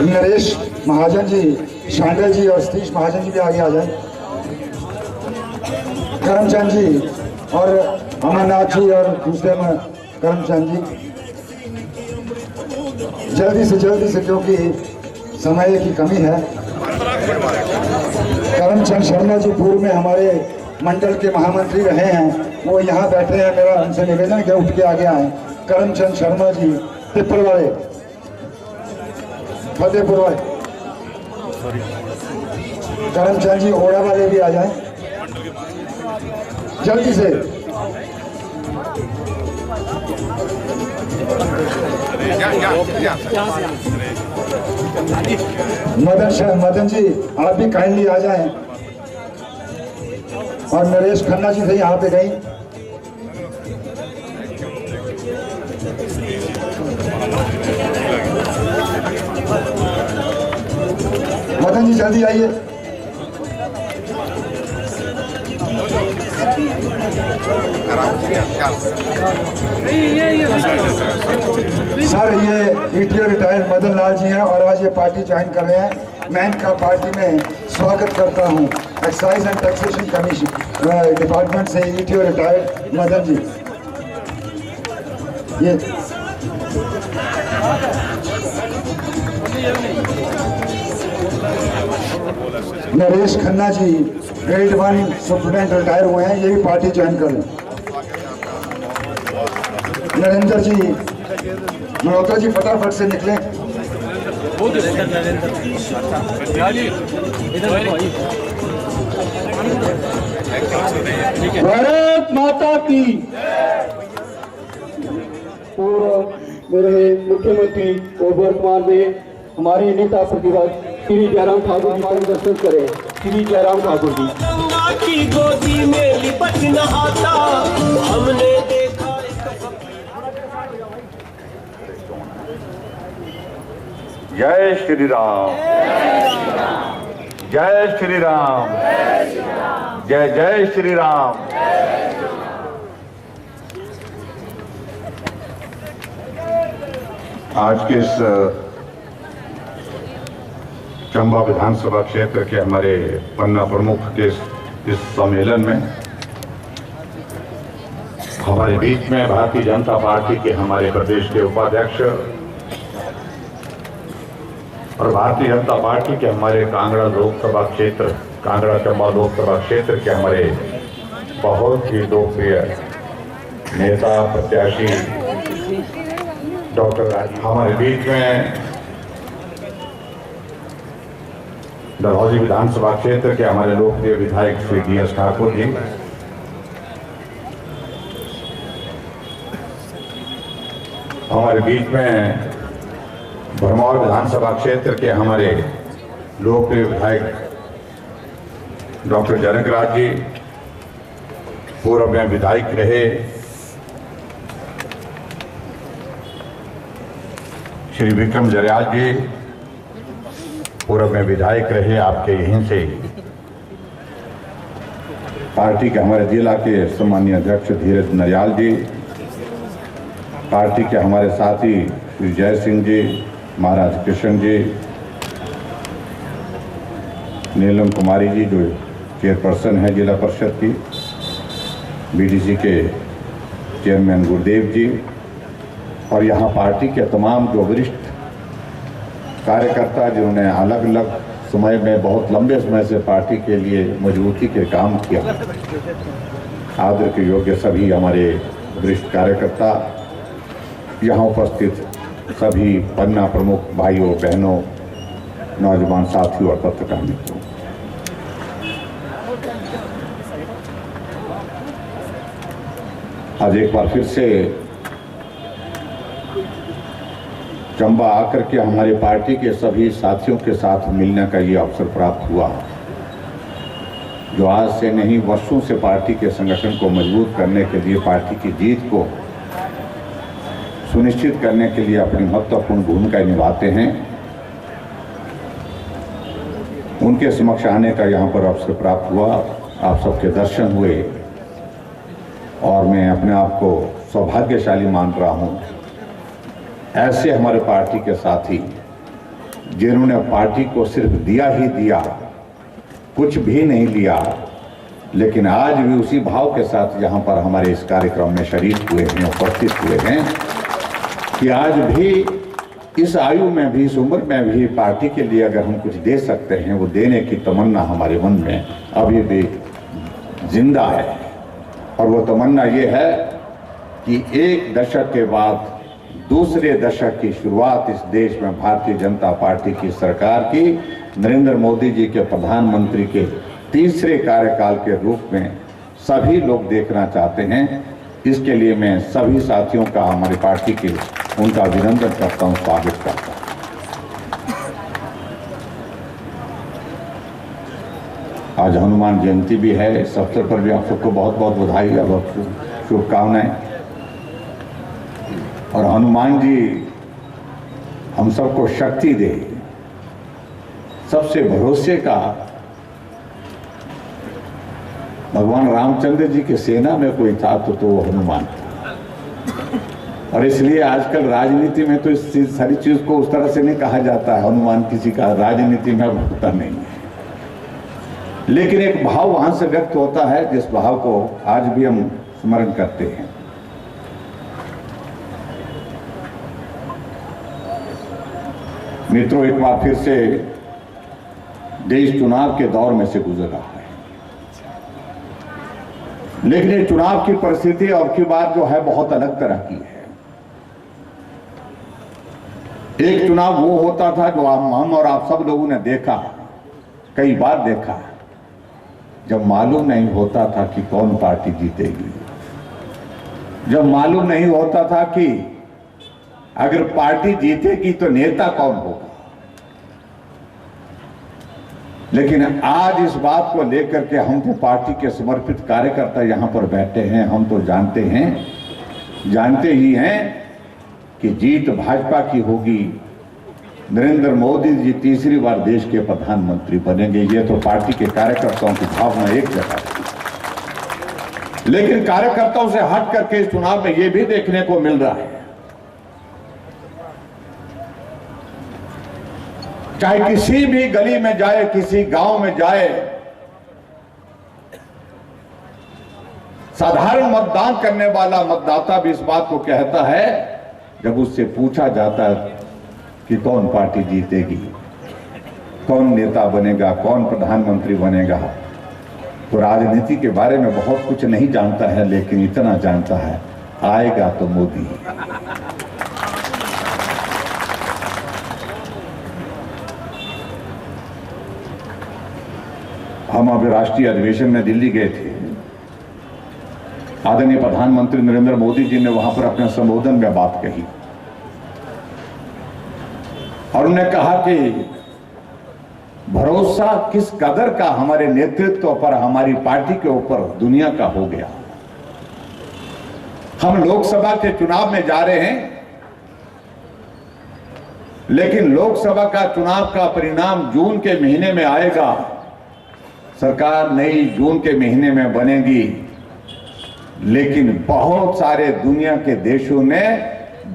नरेश महाजन जी, शांडल जी और सतीश महाजन जी भी आगे आ जाए। करमचंद जी और अमरनाथ जी और दूसरे में करमचंद जी, जल्दी से क्योंकि समय की कमी है। करमचंद शर्मा जी पूर्व में हमारे मंडल के महामंत्री रहे हैं, वो यहाँ बैठे हैं। मेरा उनसे निवेदन है कि उठ के आगे आए। करमचंद शर्मा जी पिपल वाले, फतेहपुर वाले, करमचंद जी ओड़ा वाले भी आ जाएं जल्दी से। मदन जी आप भी काइंडली आ जाएं। और नरेश खन्ना जी से यहाँ पे गई। मदन जी जल्दी आइए। सर ये ईटीओ रिटायर्ड मदन लाल जी हैं और आज ये पार्टी ज्वाइन कर रहे हैं। मैं इनका पार्टी में स्वागत करता हूं। Excise and taxation commission department से ईटीओ रिटायर्ड मदन जी। ये Naresh Khanna ji grade 1 superintendent retire हुए हैं, ये भी पार्टी ज्वाइन कर लें। नरेंद्र जी, मल्होत्रा जी फटाफट से निकलें। भारत माता की। पूर्व मेरे मुख्यमंत्री और वर्तमान में हमारे नेता प्रतिपक्ष श्री जयराम ठाकुर जी का दर्शन करें। श्री जयराम ठाकुर जी। गंगा की गोदी में लिपट नहाता हमने देखा। जय श्री राम, जय श्री राम, जय जय श्री राम। आज के इस चंबा विधानसभा क्षेत्र के हमारे पन्ना प्रमुख के इस सम्मेलन में हमारे बीच में भारतीय जनता पार्टी के हमारे प्रदेश के उपाध्यक्ष और भारतीय जनता पार्टी के हमारे कांगड़ा लोकसभा क्षेत्र, कांगड़ा चंबा लोकसभा क्षेत्र के हमारे बहुत ही लोकप्रिय नेता प्रत्याशी डॉक्टर राजीव हमारे बीच में डलहौजी विधानसभा क्षेत्र के हमारे लोकप्रिय विधायक श्री DS ठाकुर जी, हमारे बीच में भरमौर विधानसभा क्षेत्र के हमारे लोकप्रिय विधायक डॉक्टर जनकराज जी, पूर्व में विधायक रहे श्री विक्रम जरयाल जी, पूर्व में विधायक रहे आपके यहीं से। पार्टी के हमारे जिला के सम्मानीय अध्यक्ष धीरज नरियाल जी, पार्टी के हमारे साथी श्री जय सिंह जी, महाराज कृष्ण जी, नीलम कुमारी जी जो चेयरपर्सन है जिला परिषद की, BDC के चेयरमैन गुरुदेव जी, और यहाँ पार्टी के तमाम जो वरिष्ठ कार्यकर्ता जिन्होंने अलग अलग समय में बहुत लंबे समय से पार्टी के लिए मजबूती के काम किया, आदर के योग्य सभी हमारे वरिष्ठ कार्यकर्ता, यहाँ उपस्थित सभी पन्ना प्रमुख भाइयों बहनों, नौजवान साथियों और पत्रकार मित्रों, आज एक बार फिर से चंबा आकर के हमारे पार्टी के सभी साथियों के साथ मिलने का ये अवसर प्राप्त हुआ, जो आज से नहीं वर्षों से पार्टी के संगठन को मजबूत करने के लिए, पार्टी की जीत को सुनिश्चित करने के लिए अपनी महत्वपूर्ण भूमिका निभाते हैं। उनके समक्ष आने का यहाँ पर अवसर प्राप्त हुआ, आप सबके दर्शन हुए और मैं अपने आप को सौभाग्यशाली मान रहा हूँ। ऐसे हमारे पार्टी के साथी जिन्होंने पार्टी को सिर्फ दिया ही दिया, कुछ भी नहीं लिया, लेकिन आज भी उसी भाव के साथ यहाँ पर हमारे इस कार्यक्रम में शरीक हुए हैं, उपस्थित हुए हैं कि आज भी इस आयु में भी, इस उम्र में भी पार्टी के लिए अगर हम कुछ दे सकते हैं, वो देने की तमन्ना हमारे मन में अभी भी जिंदा है। और वो तमन्ना ये है कि एक दशक के बाद दूसरे दशक की शुरुआत इस देश में भारतीय जनता पार्टी की सरकार की, नरेंद्र मोदी जी के प्रधानमंत्री के तीसरे कार्यकाल के रूप में सभी लोग देखना चाहते हैं। इसके लिए मैं सभी साथियों का, हमारी पार्टी के, उनका अभिनंदन करता हूं, स्वागत करता हूं। आज हनुमान जयंती भी है, इस अवसर पर भी आप सबको बहुत बहुत बधाई और शुभकामनाएं। और हनुमान जी हम सबको शक्ति दे। सबसे भरोसे का भगवान रामचंद्र जी की सेना में कोई था तो वो हनुमान था। और इसलिए आजकल राजनीति में तो इस सारी चीज को उस तरह से नहीं कहा जाता है, हनुमान किसी का राजनीति में होता नहीं है, लेकिन एक भाव वहां से व्यक्त होता है जिस भाव को आज भी हम स्मरण करते हैं। मित्रों, एक बार फिर से देश चुनाव के दौर में से गुजर रहा है, लेकिन ये चुनाव की परिस्थिति अब की बार जो है बहुत अलग तरह की है। एक चुनाव वो होता था जो हम और आप सब लोगों ने देखा, कई बार देखा, जब मालूम नहीं होता था कि कौन पार्टी जीतेगी, जब मालूम नहीं होता था कि अगर पार्टी जीतेगी तो नेता कौन होगा। लेकिन आज इस बात को लेकर के हम तो पार्टी के समर्पित कार्यकर्ता यहां पर बैठे हैं, हम तो जानते ही हैं कि जीत भाजपा की होगी, नरेंद्र मोदी जी तीसरी बार देश के प्रधानमंत्री बनेंगे। ये तो पार्टी के कार्यकर्ताओं की भावना एक जगह है। लेकिन कार्यकर्ताओं से हट करके इस चुनाव में ये भी देखने को मिल रहा है, चाहे किसी भी गली में जाए, किसी गांव में जाए, साधारण मतदान करने वाला मतदाता भी इस बात को कहता है, जब उससे पूछा जाता है कि कौन पार्टी जीतेगी, कौन नेता बनेगा, कौन प्रधानमंत्री बनेगा, तो राजनीति के बारे में बहुत कुछ नहीं जानता है, लेकिन इतना जानता है, आएगा तो मोदी। हम अभी राष्ट्रीय अधिवेशन में दिल्ली गए थे। आदरणीय प्रधानमंत्री नरेंद्र मोदी जी ने वहां पर अपने संबोधन में बात कही और उन्होंने कहा कि भरोसा किस कदर का हमारे नेतृत्व पर, हमारी पार्टी के ऊपर दुनिया का हो गया। हम लोकसभा के चुनाव में जा रहे हैं, लेकिन लोकसभा का चुनाव का परिणाम जून के महीने में आएगा। सरकार नई जून के महीने में बनेगी, लेकिन बहुत सारे दुनिया के देशों ने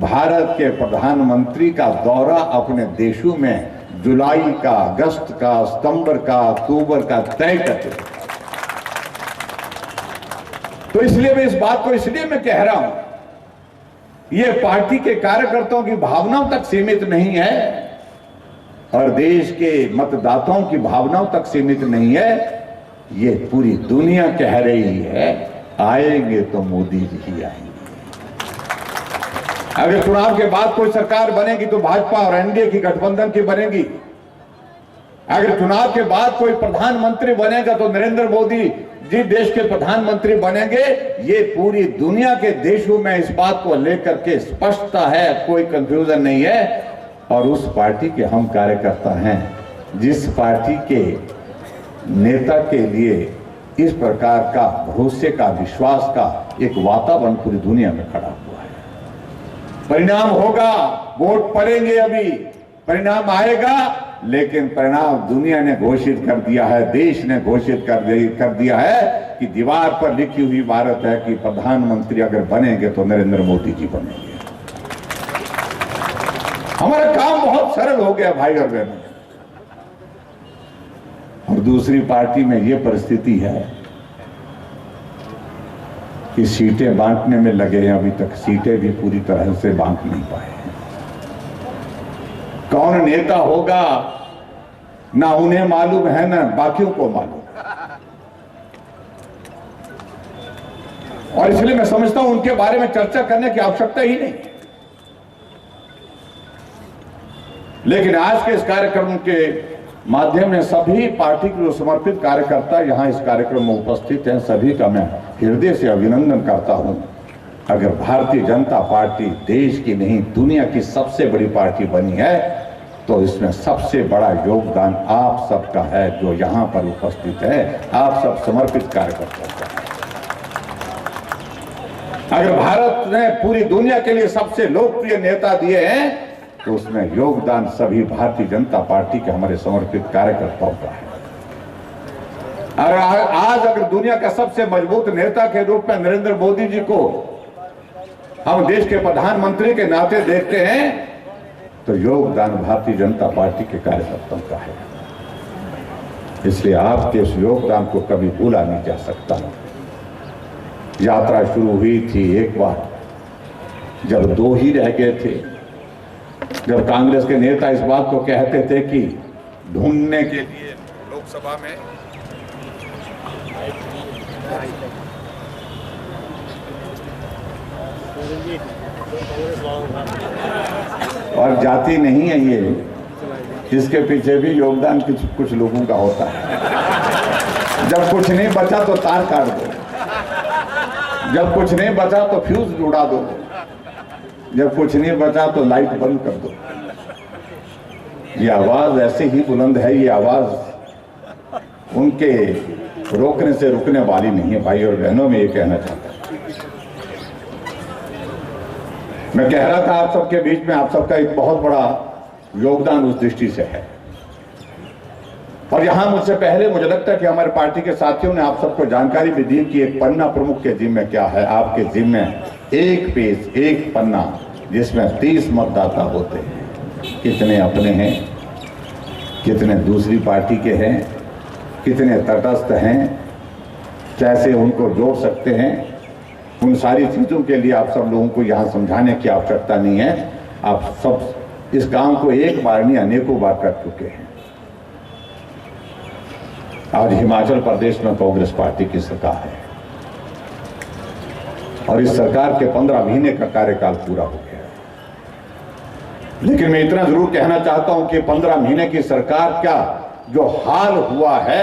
भारत के प्रधानमंत्री का दौरा अपने देशों में जुलाई का, अगस्त का, सितंबर का, अक्टूबर का तय करते। तो इसलिए मैं इस बात को इसलिए मैं कह रहा हूं, ये पार्टी के कार्यकर्ताओं की भावनाओं तक सीमित नहीं है और देश के मतदाताओं की भावनाओं तक सीमित नहीं है। ये पूरी दुनिया कह रही है आएंगे तो मोदी जी ही आएंगे। अगर चुनाव के बाद कोई सरकार बनेगी तो भाजपा और एनडीए की गठबंधन की बनेगी। अगर चुनाव के बाद कोई प्रधानमंत्री बनेगा तो नरेंद्र मोदी जी देश के प्रधानमंत्री बनेंगे। ये पूरी दुनिया के देशों में इस बात को लेकर के स्पष्टता है, कोई कंफ्यूजन नहीं है। और उस पार्टी के हम कार्यकर्ता हैं जिस पार्टी के नेता के लिए इस प्रकार का भरोसे का, विश्वास का एक वातावरण पूरी दुनिया में खड़ा हुआ है। परिणाम होगा, वोट पड़ेंगे, अभी परिणाम आएगा, लेकिन परिणाम दुनिया ने घोषित कर दिया है, देश ने घोषित कर दिया है कि दीवार पर लिखी हुई बात है कि प्रधानमंत्री अगर बनेंगे तो नरेंद्र मोदी जी बनेंगे। हमारा काम बहुत सरल हो गया भाई और बहनों। और दूसरी पार्टी में यह परिस्थिति है कि सीटें बांटने में लगे हैं, अभी तक सीटें भी पूरी तरह से बांट नहीं पाए। कौन नेता होगा ना उन्हें मालूम है ना बाकियों को मालूम। और इसलिए मैं समझता हूं उनके बारे में चर्चा करने की आवश्यकता ही नहीं। लेकिन आज के इस कार्यक्रम के माध्यम में सभी पार्टी के समर्पित कार्यकर्ता यहां इस कार्यक्रम में उपस्थित हैं, सभी का मैं हृदय से अभिनंदन करता हूं। अगर भारतीय जनता पार्टी देश की नहीं दुनिया की सबसे बड़ी पार्टी बनी है तो इसमें सबसे बड़ा योगदान आप सबका है जो यहां पर उपस्थित है, आप सब समर्पित कार्यकर्ता का है। अगर भारत ने पूरी दुनिया के लिए सबसे लोकप्रिय नेता दिए हैं तो उसमें योगदान सभी भारतीय जनता पार्टी के हमारे समर्पित कार्यकर्ताओं का है। और आज अगर दुनिया का सबसे मजबूत नेता के रूप में नरेंद्र मोदी जी को हम देश के प्रधानमंत्री के नाते देखते हैं तो योगदान भारतीय जनता पार्टी के कार्यकर्ताओं का है। इसलिए आपके इस योगदान को कभी भूला नहीं जा सकता। यात्रा शुरू हुई थी एक बार जब दो ही रह गए थे, जब कांग्रेस के नेता इस बात को कहते थे कि ढूंढने के लिए लोकसभा में और जाति नहीं है ये, इसके पीछे भी योगदान कुछ लोगों का होता है। जब कुछ नहीं बचा तो तार काट दो, जब कुछ नहीं बचा तो फ्यूज उड़ा दो, जब कुछ नहीं बचा तो लाइट बंद कर दो। ये आवाज ऐसे ही बुलंद है, ये आवाज उनके रोकने से रुकने वाली नहीं है। भाई और बहनों में ये कहना चाहता हूं, मैं कह रहा था आप सबके बीच में आप सबका एक बहुत बड़ा योगदान उस दृष्टि से है। और यहां मुझसे पहले मुझे लगता है कि हमारे पार्टी के साथियों ने आप सबको जानकारी भी दी कि एक पन्ना प्रमुख के जिम्मे क्या है। आपके जिम्मे एक पेज, एक पन्ना जिसमें 30 मतदाता होते हैं। कितने अपने हैं, कितने दूसरी पार्टी के हैं, कितने तटस्थ हैं, कैसे उनको जोड़ सकते हैं, उन सारी चीजों के लिए आप सब लोगों को यहाँ समझाने की आवश्यकता नहीं है। आप सब इस काम को एक बार नहीं अनेकों बार कर चुके हैं। आज हिमाचल प्रदेश में कांग्रेस पार्टी की सरकार है और इस सरकार के 15 महीने का कार्यकाल पूरा हो गया। लेकिन मैं इतना जरूर कहना चाहता हूं कि 15 महीने की सरकार का जो हाल हुआ है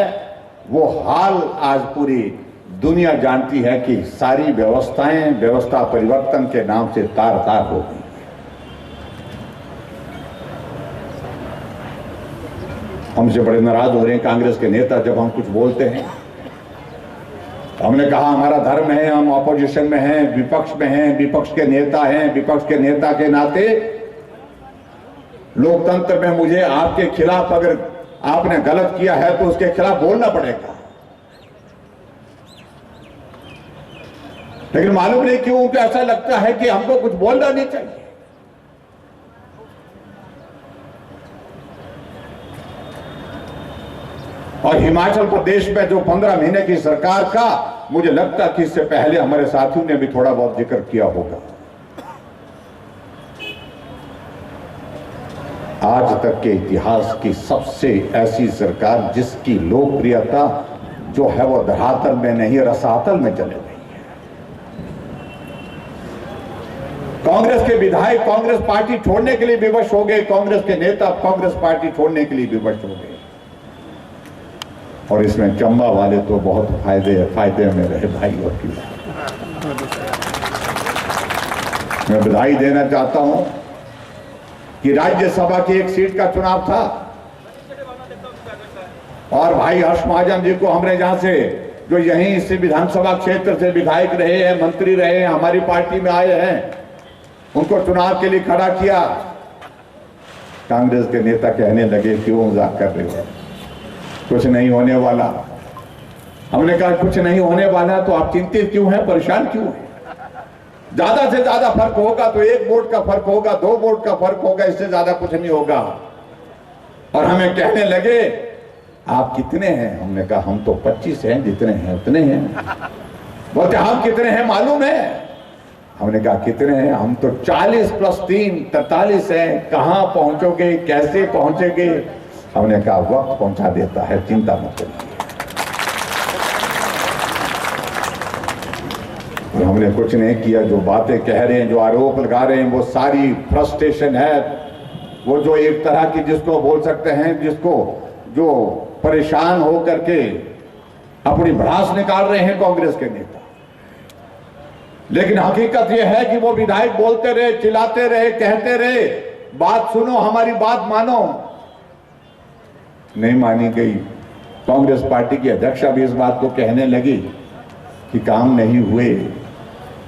वो हाल आज पूरी दुनिया जानती है कि सारी व्यवस्थाएं व्यवस्था परिवर्तन के नाम से तार तार हो गई। हमसे बड़े नाराज हो रहे हैं कांग्रेस के नेता जब हम कुछ बोलते हैं। हमने कहा हमारा धर्म है, हम ऑपोजिशन में हैं, विपक्ष में हैं, विपक्ष के नेता हैं, विपक्ष के नेता के नाते लोकतंत्र में मुझे आपके खिलाफ, अगर आपने गलत किया है तो उसके खिलाफ बोलना पड़ेगा। लेकिन मालूम नहीं क्यों उनको ऐसा लगता है कि हमको कुछ बोलना नहीं चाहिए। और हिमाचल प्रदेश में जो 15 महीने की सरकार का, मुझे लगता कि इससे पहले हमारे साथियों ने भी थोड़ा बहुत जिक्र किया होगा। आज तक के इतिहास की सबसे ऐसी सरकार जिसकी लोकप्रियता जो है वो धरातल में नहीं रसातल में चले गई है। कांग्रेस के विधायक कांग्रेस पार्टी छोड़ने के लिए विवश हो गए, कांग्रेस के नेता कांग्रेस पार्टी छोड़ने के लिए विवश हो गए। और इसमें चंबा वाले तो बहुत फायदे में रहे भाई। और की मैं बधाई देना चाहता हूं कि राज्यसभा की एक सीट का चुनाव था और भाई हर्ष महाजन जी को हमने जहां से, जो यहीं से विधानसभा क्षेत्र से विधायक रहे हैं, मंत्री रहे हैं, हमारी पार्टी में आए हैं, उनको चुनाव के लिए खड़ा किया। कांग्रेस के नेता कहने लगे क्यों मजाक कर रहे हो, कुछ नहीं होने वाला। हमने कहा कुछ नहीं होने वाला तो आप चिंतित क्यों हैं, परेशान क्यों हैं? ज्यादा से ज्यादा फर्क होगा तो 1 वोट का फर्क होगा, 2 वोट का फर्क होगा, इससे ज्यादा कुछ नहीं होगा। और हमें कहने लगे आप कितने हैं? हमने कहा हम तो 25 हैं, जितने हैं उतने हैं। बोलते हम कितने हैं मालूम है? हमने कहा कितने हैं? हम तो 40 + 3 43 हैं। कहां पहुंचोगे, कैसे पहुंचेगे? हमने कहा वक्त पहुंचा देता है, चिंता मत करिए। हमने कुछ नहीं किया। जो बातें कह रहे हैं, जो आरोप लगा रहे हैं, वो सारी फ्रस्ट्रेशन है। वो जो एक तरह की, जिसको बोल सकते हैं, जिसको जो परेशान हो करके अपनी भड़ास निकाल रहे हैं कांग्रेस के नेता। लेकिन हकीकत यह है कि वो विधायक बोलते रहे, चिल्लाते रहे, कहते रहे बात सुनो, हमारी बात मानो। नहीं मानी गई। कांग्रेस पार्टी की अध्यक्षा भी इस बात को कहने लगी कि काम नहीं हुए,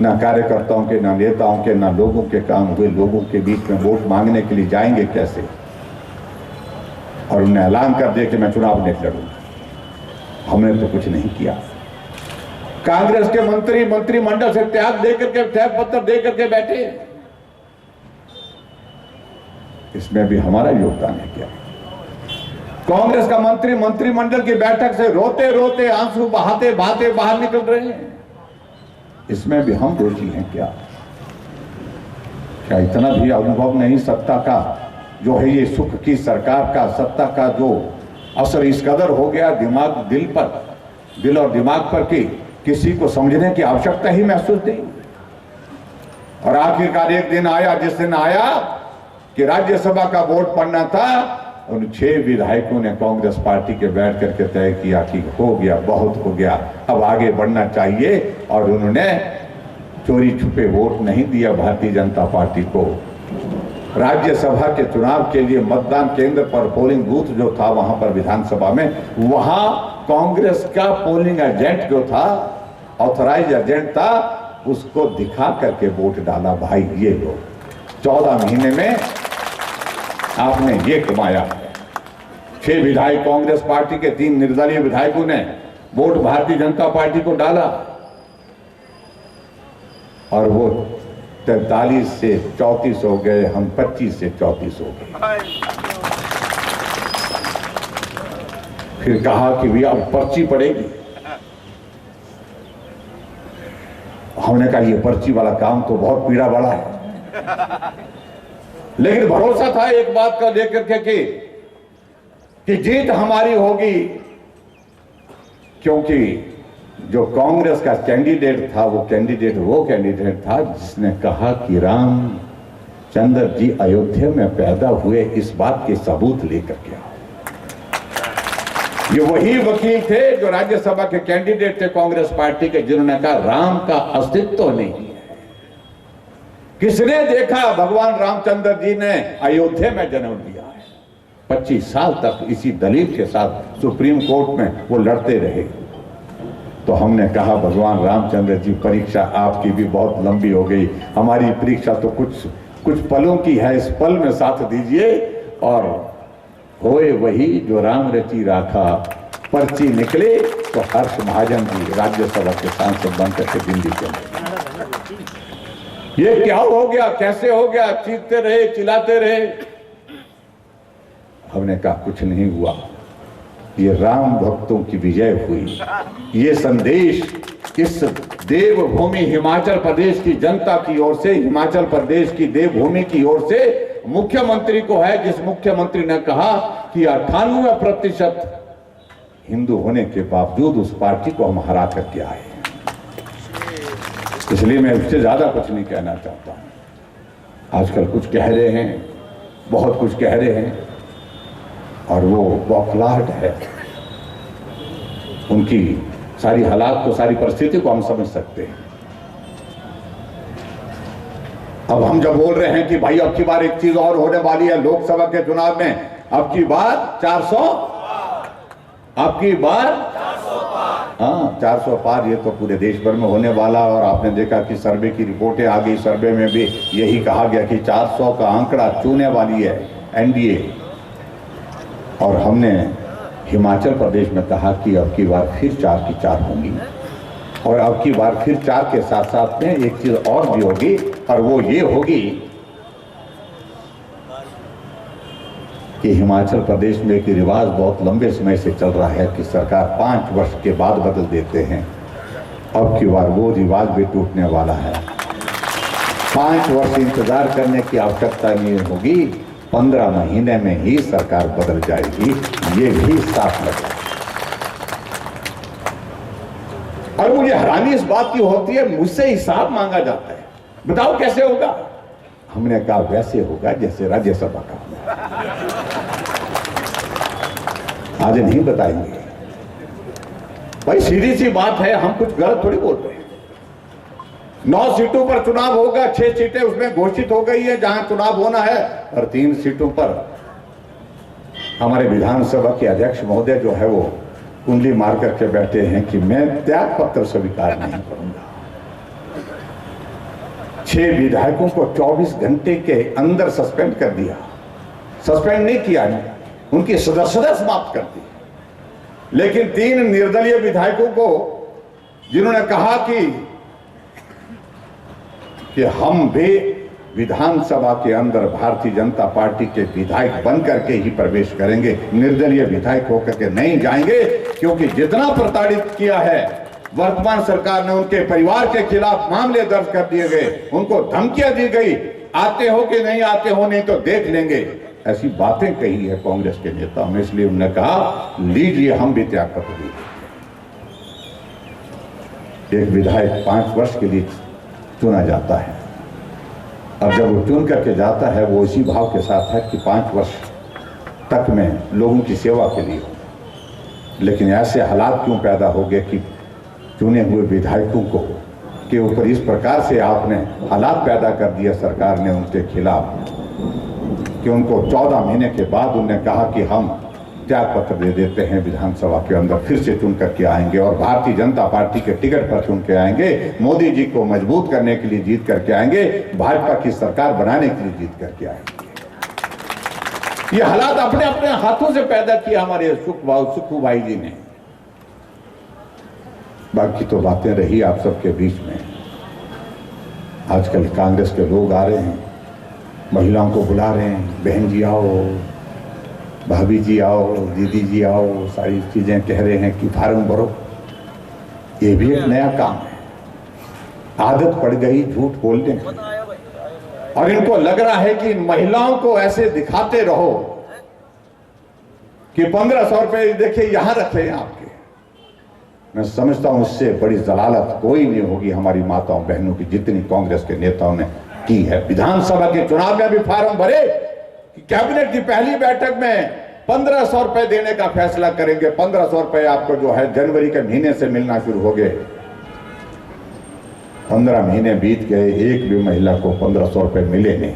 ना कार्यकर्ताओं के, ना नेताओं के, ना लोगों के काम हुए। लोगों के बीच में वोट मांगने के लिए जाएंगे कैसे? और उन्हें ऐलान कर दिया कि मैं चुनाव नहीं लड़ूंगा। हमने तो कुछ नहीं किया। कांग्रेस के मंत्रिमंडल से त्याग पत्र दे करके बैठे। इसमें भी हमारा योगदान है क्या? कांग्रेस का मंत्रिमंडल की बैठक से रोते रोते, आंसू बहाते बहाते बाहर निकल रहे हैं। इसमें भी हम दोषी हैं क्या? क्या इतना भी अनुभव नहीं सत्ता का, जो है ये सुख की सरकार का, सत्ता का जो असर इस कदर हो गया दिल और दिमाग पर कि किसी को समझने की आवश्यकता ही महसूस नहीं। और आखिरकार एक दिन आया, जिस दिन आया कि राज्यसभा का वोट पड़ना था, उन 6 विधायकों ने कांग्रेस पार्टी के बैठ करके तय किया कि हो गया, बहुत हो गया, अब आगे बढ़ना चाहिए। और उन्होंने चोरी छुपे वोट नहीं दिया भारतीय जनता पार्टी को। राज्यसभा के चुनाव के लिए मतदान केंद्र पर पोलिंग बूथ जो था वहां पर विधानसभा में, वहां कांग्रेस का पोलिंग एजेंट जो था, ऑथराइज एजेंट था, उसको दिखा करके वोट डाला। भाई ये लो, 14 महीने में आपने ये कमाया है। 6 विधायक कांग्रेस पार्टी के, 3 निर्दलीय विधायकों ने वोट भारतीय जनता पार्टी को डाला और वो 43 से 34 हो गए, हम 25 से 34 हो गए। फिर कहा कि भैया अब पर्ची पड़ेगी। हमने कहा ये पर्ची वाला काम तो बहुत पीड़ा बड़ा है। लेकिन भरोसा था एक बात का लेकर के कि जीत हमारी होगी, क्योंकि जो कांग्रेस का कैंडिडेट था वो कैंडिडेट था जिसने कहा कि रामचंद्र जी अयोध्या में पैदा हुए, इस बात के सबूत लेकर के आओ। ये वही वकील थे जो राज्यसभा के कैंडिडेट थे कांग्रेस पार्टी के, जिन्होंने कहा राम का अस्तित्व नहीं है। किसने देखा भगवान रामचंद्र जी ने अयोध्या में जन्म लिया है। 25 साल तक इसी दलील के साथ सुप्रीम कोर्ट में वो लड़ते रहे। तो हमने कहा भगवान रामचंद्र जी, परीक्षा आपकी भी बहुत लंबी हो गई, हमारी परीक्षा तो कुछ पलों की है, इस पल में साथ दीजिए। और होए वही जो राम रची राखा, पर्ची निकले तो हर्ष महाजन जी राज्यसभा के सांसद बनकर के दिल्ली चले। ये क्या हो गया, कैसे हो गया, चीखते रहे, चिल्लाते रहे। हमने कहा कुछ नहीं हुआ, ये राम भक्तों की विजय हुई। ये संदेश इस देवभूमि हिमाचल प्रदेश की जनता की ओर से, हिमाचल प्रदेश की देवभूमि की ओर से मुख्यमंत्री को है, जिस मुख्यमंत्री ने कहा कि 98% हिंदू होने के बावजूद उस पार्टी को हम हरा करके आए। इसलिए मैं उससे ज्यादा कुछ नहीं कहना चाहता हूं। आजकल कुछ कह रहे हैं, बहुत कुछ कह रहे हैं, और वो बौखलाहट है। उनकी सारी हालात को, सारी परिस्थिति को हम समझ सकते हैं। अब हम जब बोल रहे हैं कि भाई अब की बार एक चीज और होने वाली है लोकसभा के चुनाव में, अब की बार 400, अब की बार 400 पार, ये तो पूरे देश भर में होने वाला। और आपने देखा कि सर्वे की रिपोर्टें आ गई, सर्वे में भी यही कहा गया कि 400 का आंकड़ा छूने वाली है एनडीए। और हमने हिमाचल प्रदेश में कहा कि अब की बार फिर 4 की 4 होंगी, और अब की बार फिर 4 के साथ साथ में एक चीज और भी होगी, और वो ये होगी कि हिमाचल प्रदेश में एक रिवाज बहुत लंबे समय से चल रहा है कि सरकार 5 वर्ष के बाद बदल देते हैं। अब की बार वो रिवाज भी टूटने वाला है। 5 वर्ष इंतजार करने की आवश्यकता नहीं होगी, 15 महीने में ही सरकार बदल जाएगी, ये भी साफ लगा। और मुझे हैरानी इस बात की होती है, मुझसे हिसाब मांगा जाता है, बताओ कैसे होगा। हमने कहा वैसे होगा जैसे राज्यसभा का आज नहीं बताएंगे। भाई सीधी सी बात है, हम कुछ गलत थोड़ी बोलते हैं। 9 सीटों पर चुनाव होगा, 6 सीटें उसमें घोषित हो गई है जहां चुनाव होना है, और 3 सीटों पर हमारे विधानसभा के अध्यक्ष महोदय जो है वो कुंडली मार करके बैठे हैं कि मैं त्याग पत्र स्वीकार नहीं करूंगा। 6 विधायकों को 24 घंटे के अंदर सस्पेंड कर दिया। सस्पेंड नहीं किया, उनकी सदस्यता समाप्त कर दी। लेकिन 3 निर्दलीय विधायकों को जिन्होंने कहा कि हम भी विधानसभा के अंदर भारतीय जनता पार्टी के विधायक बन करके ही प्रवेश करेंगे, निर्दलीय विधायक होकर के नहीं जाएंगे, क्योंकि जितना प्रताड़ित किया है वर्तमान सरकार ने, उनके परिवार के खिलाफ मामले दर्ज कर दिए गए, उनको धमकियां दी गई, आते हो कि नहीं आते हो, नहीं तो देख लेंगे, ऐसी बातें कही है कांग्रेस के नेताओं ने। इसलिए उन्होंने कहा लीजिए, हम भी त्याग पत्र दीजिए। एक विधायक 5 वर्ष के लिए चुना जाता है। अब जब वो चुन करके जाता है, वो इसी भाव के साथ है कि 5 वर्ष तक में लोगों की सेवा के लिए हो। लेकिन ऐसे हालात क्यों पैदा हो गए कि चुने हुए विधायकों को के ऊपर इस प्रकार से आपने हालात पैदा कर दिया सरकार ने उनके खिलाफ, कि उनको 14 महीने के बाद उन्होंने कहा कि हम त्याग पत्र दे देते हैं, विधानसभा के अंदर फिर से चुन करके आएंगे और भारतीय जनता पार्टी के टिकट पर चुन के आएंगे, मोदी जी को मजबूत करने के लिए जीत करके आएंगे, भाजपा की सरकार बनाने के लिए जीत करके आएंगे। ये हालात अपने अपने हाथों से पैदा किया हमारे सुखू भाई जी ने। बाकी तो बातें रही आप सबके बीच में। आजकल कांग्रेस के लोग आ रहे हैं, महिलाओं को बुला रहे हैं, बहन जी आओ, भाभी जी आओ, दीदी जी आओ, सारी चीजें कह रहे हैं कि फार्म भरो। ये भी एक नया काम है। आदत पड़ गई झूठ बोलने की, और इनको लग रहा है कि महिलाओं को ऐसे दिखाते रहो कि 1500 रुपए देखिए यहां रखे हैं आपके। मैं समझता हूं इससे बड़ी जलालत कोई नहीं होगी हमारी माताओं बहनों की, जितनी कांग्रेस के नेताओं ने की है। विधानसभा के चुनाव में भी फार्म भरे कि कैबिनेट की पहली बैठक में 1500 रुपए देने का फैसला करेंगे। 1500 रुपए आपको जो है जनवरी के महीने से मिलना शुरू हो गए। 15 महीने बीत गए, एक भी महिला को 1500 रुपए मिले नहीं।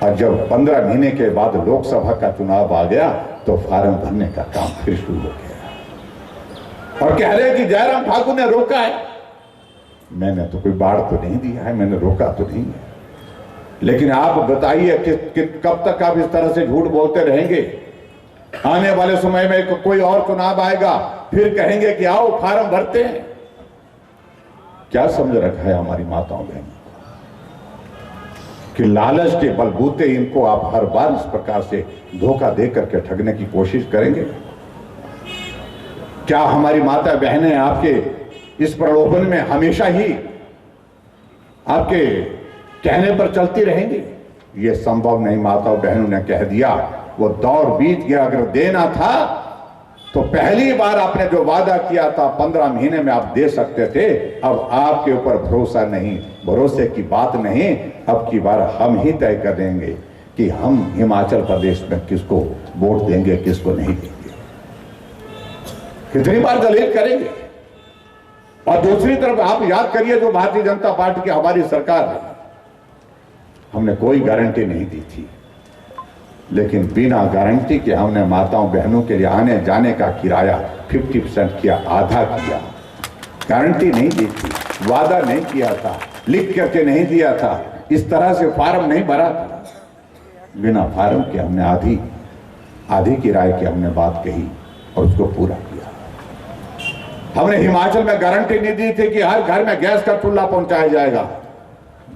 और जब 15 महीने के बाद लोकसभा का चुनाव आ गया तो फार्म भरने का काम फिर शुरू हो गया। और कह रहे हैं कि जयराम ठाकुर ने रोका है। मैंने तो कोई बाढ़ तो नहीं दिया है, मैंने रोका तो नहीं है। लेकिन आप बताइए कि कब तक आप इस तरह से झूठ बोलते रहेंगे? आने वाले समय में कोई और चुनाव आएगा, फिर कहेंगे कि आओ फार्म भरते हैं। क्या समझ रखा है हमारी माताओं बहनों कि लालच के बलबूते इनको आप हर बार इस प्रकार से धोखा दे करके ठगने की कोशिश करेंगे? क्या हमारी माता बहनें आपके इस प्रलोभन में हमेशा ही आपके कहने पर चलती रहेंगी? यह संभव नहीं। माताओं बहनों ने कह दिया, वो दौर बीत गया। अगर देना था तो पहली बार आपने जो वादा किया था 15 महीने में आप दे सकते थे। अब आपके ऊपर भरोसा नहीं, भरोसे की बात नहीं। अब की बार हम ही तय कर देंगे कि हम हिमाचल प्रदेश में किसको वोट देंगे, किसको नहीं देंगे। कितनी बार दलील करेंगे? और दूसरी तरफ आप याद करिए, जो भारतीय जनता पार्टी की हमारी सरकार है, हमने कोई गारंटी नहीं दी थी, लेकिन बिना गारंटी के हमने माताओं बहनों के लिए आने जाने का किराया 50% किया, आधा किया। गारंटी नहीं दी थी, वादा नहीं किया था, लिख करके नहीं दिया था, इस तरह से फार्म नहीं भरा था। बिना फार्म के हमने आधी किराए की हमने बात कही और उसको पूरा किया। हमने हिमाचल में गारंटी नहीं दी थी कि हर घर में गैस का चूल्हा पहुंचाया जाएगा।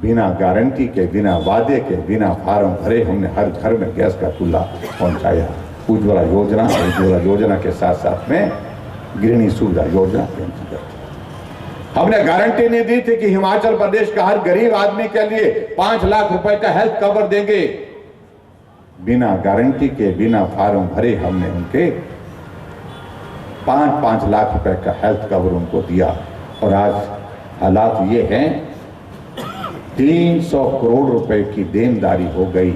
बिना गारंटी के, बिना वादे के, बिना फार्म भरे हमने हर घर में गैस का चूल्हा पहुंचाया। उज्ज्वला योजना और उज्ज्वला योजना के साथ साथ में गृहिणी सुविधा योजना के अंतर्गत हमने गारंटी नहीं दी थी कि हिमाचल प्रदेश का हर गरीब आदमी के लिए 5 लाख रुपए का हेल्थ कवर देंगे। बिना गारंटी के, बिना फार्म भरे हमने उनके 5-5 लाख रुपए का हेल्थ कवर उनको दिया। और आज हालात ये हैं, 300 करोड़ रुपए की देनदारी हो गई।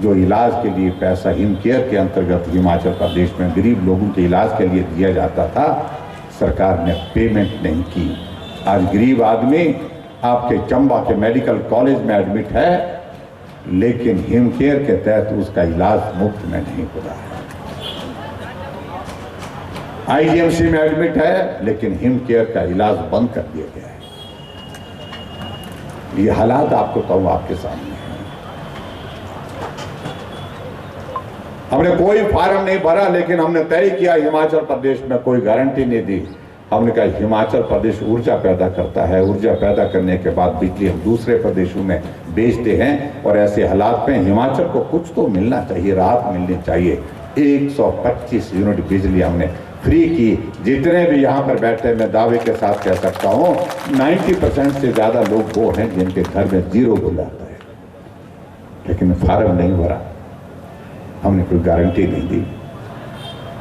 जो इलाज के लिए पैसा हिमकेयर के अंतर्गत हिमाचल प्रदेश में गरीब लोगों के इलाज के लिए दिया जाता था, सरकार ने पेमेंट नहीं की। आज गरीब आदमी आपके चंबा के मेडिकल कॉलेज में एडमिट है, लेकिन हिमकेयर के तहत उसका इलाज मुफ्त में नहीं हो रहा है। आईजीएमसी में एडमिट है, लेकिन हिमकेयर का इलाज बंद कर दिया गया है। ये हालात आपको कहूं आपके सामने है। हमने कोई फार्म नहीं भरा, लेकिन हमने तय किया हिमाचल प्रदेश में कोई गारंटी नहीं दी। हमने कहा हिमाचल प्रदेश ऊर्जा पैदा करता है, ऊर्जा पैदा करने के बाद बिजली हम दूसरे प्रदेशों में बेचते हैं। और ऐसे हालात में हिमाचल को कुछ तो मिलना चाहिए, राहत मिलनी चाहिए। 125 यूनिट बिजली हमने फ्री की। जितने भी यहाँ पर बैठे, मैं दावे के साथ कह सकता हूँ 90% से ज्यादा लोग वो हैं जिनके घर में 0 बिल आता है, लेकिन फार्म नहीं भरा। हमने कोई गारंटी नहीं दी।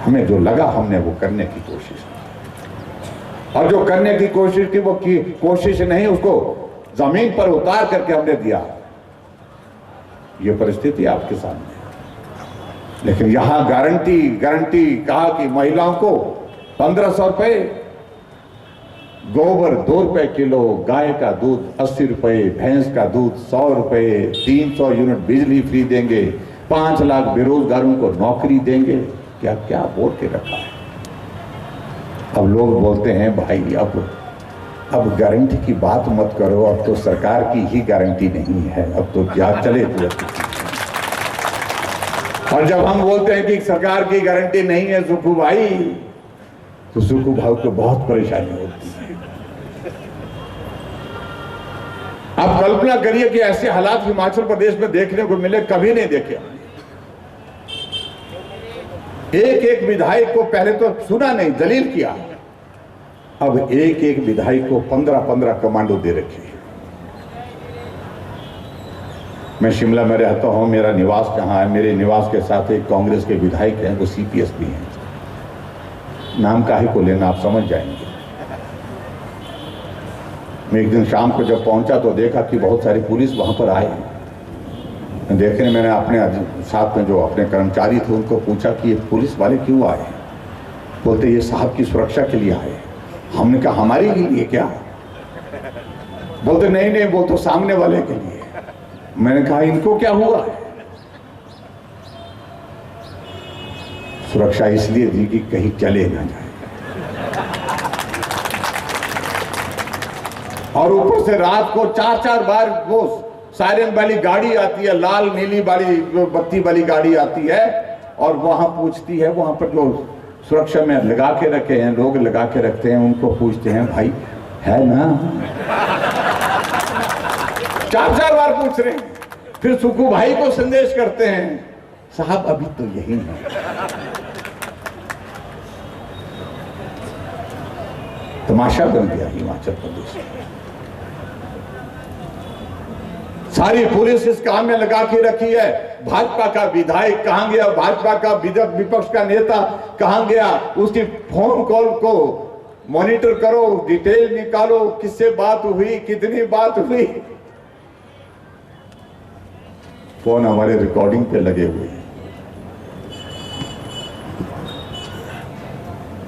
हमें जो लगा हमने वो करने की कोशिश की, और जो करने की कोशिश की वो कोशिश नहीं, उसको जमीन पर उतार करके हमने दिया। ये परिस्थिति आपके सामने। लेकिन यहां गारंटी कहा कि महिलाओं को 1500 रुपए, गोबर 2 रुपए किलो, गाय का दूध 80 रुपए, भैंस का दूध 100 रुपए, 300 यूनिट बिजली फ्री देंगे, 5 लाख बेरोजगारों को नौकरी देंगे। क्या क्या बोल के रखा है। अब लोग बोलते हैं भाई अब गारंटी की बात मत करो, अब तो सरकार की ही गारंटी नहीं है, अब तो क्या चले तो। और जब हम बोलते हैं कि सरकार की गारंटी नहीं है सुखू भाई, तो सुखू भाई को बहुत परेशानी होती है। आप कल्पना करिए कि ऐसे हालात हिमाचल प्रदेश में देखने को मिले, कभी नहीं देखे। एक विधायक को पहले तो सुना नहीं, दलील किया। अब एक विधायक को 15-15 कमांडो दे रखे। मैं शिमला में रहता हूं, मेरा निवास कहाँ है, मेरे निवास के साथ एक कांग्रेस के विधायक हैं, वो सीपीएस भी हैं। नाम काहे को लेना, आप समझ जाएंगे। मैं एक दिन शाम को जब पहुंचा तो देखा कि बहुत सारी पुलिस वहां पर आए। देखने मैंने अपने साथ में जो अपने कर्मचारी थे उनको पूछा कि ये पुलिस वाले क्यों आए? बोलते ये साहब की सुरक्षा के लिए आए। हमने कहा हमारे लिए क्या? बोलते नहीं नहीं, वो तो सामने वाले के लिए। मैंने कहा इनको क्या हुआ? सुरक्षा इसलिए दी कि कहीं चले ना जाए, और ऊपर से रात को 4-4 बार वो सायरन वाली गाड़ी आती है, लाल नीली वाली बत्ती वाली गाड़ी आती है, और वहां पूछती है, वहां पर जो सुरक्षा में लगा के रखे हैं, लोग लगा के रखते हैं, उनको पूछते हैं भाई है ना? 4-4 बार पूछ रहे हैं। फिर सुखू भाई को संदेश करते हैं, साहब अभी तो यही है। तमाशा बन गया हिमाचल प्रदेश में। सारी पुलिस इस काम में लगा के रखी है। भाजपा का विधायक कहां गया? भाजपा का विपक्ष का नेता कहां गया? उसकी फोन कॉल को मॉनिटर करो, डिटेल निकालो, किससे बात हुई, कितनी बात हुई। फोन हमारे रिकॉर्डिंग पे लगे हुए हैं।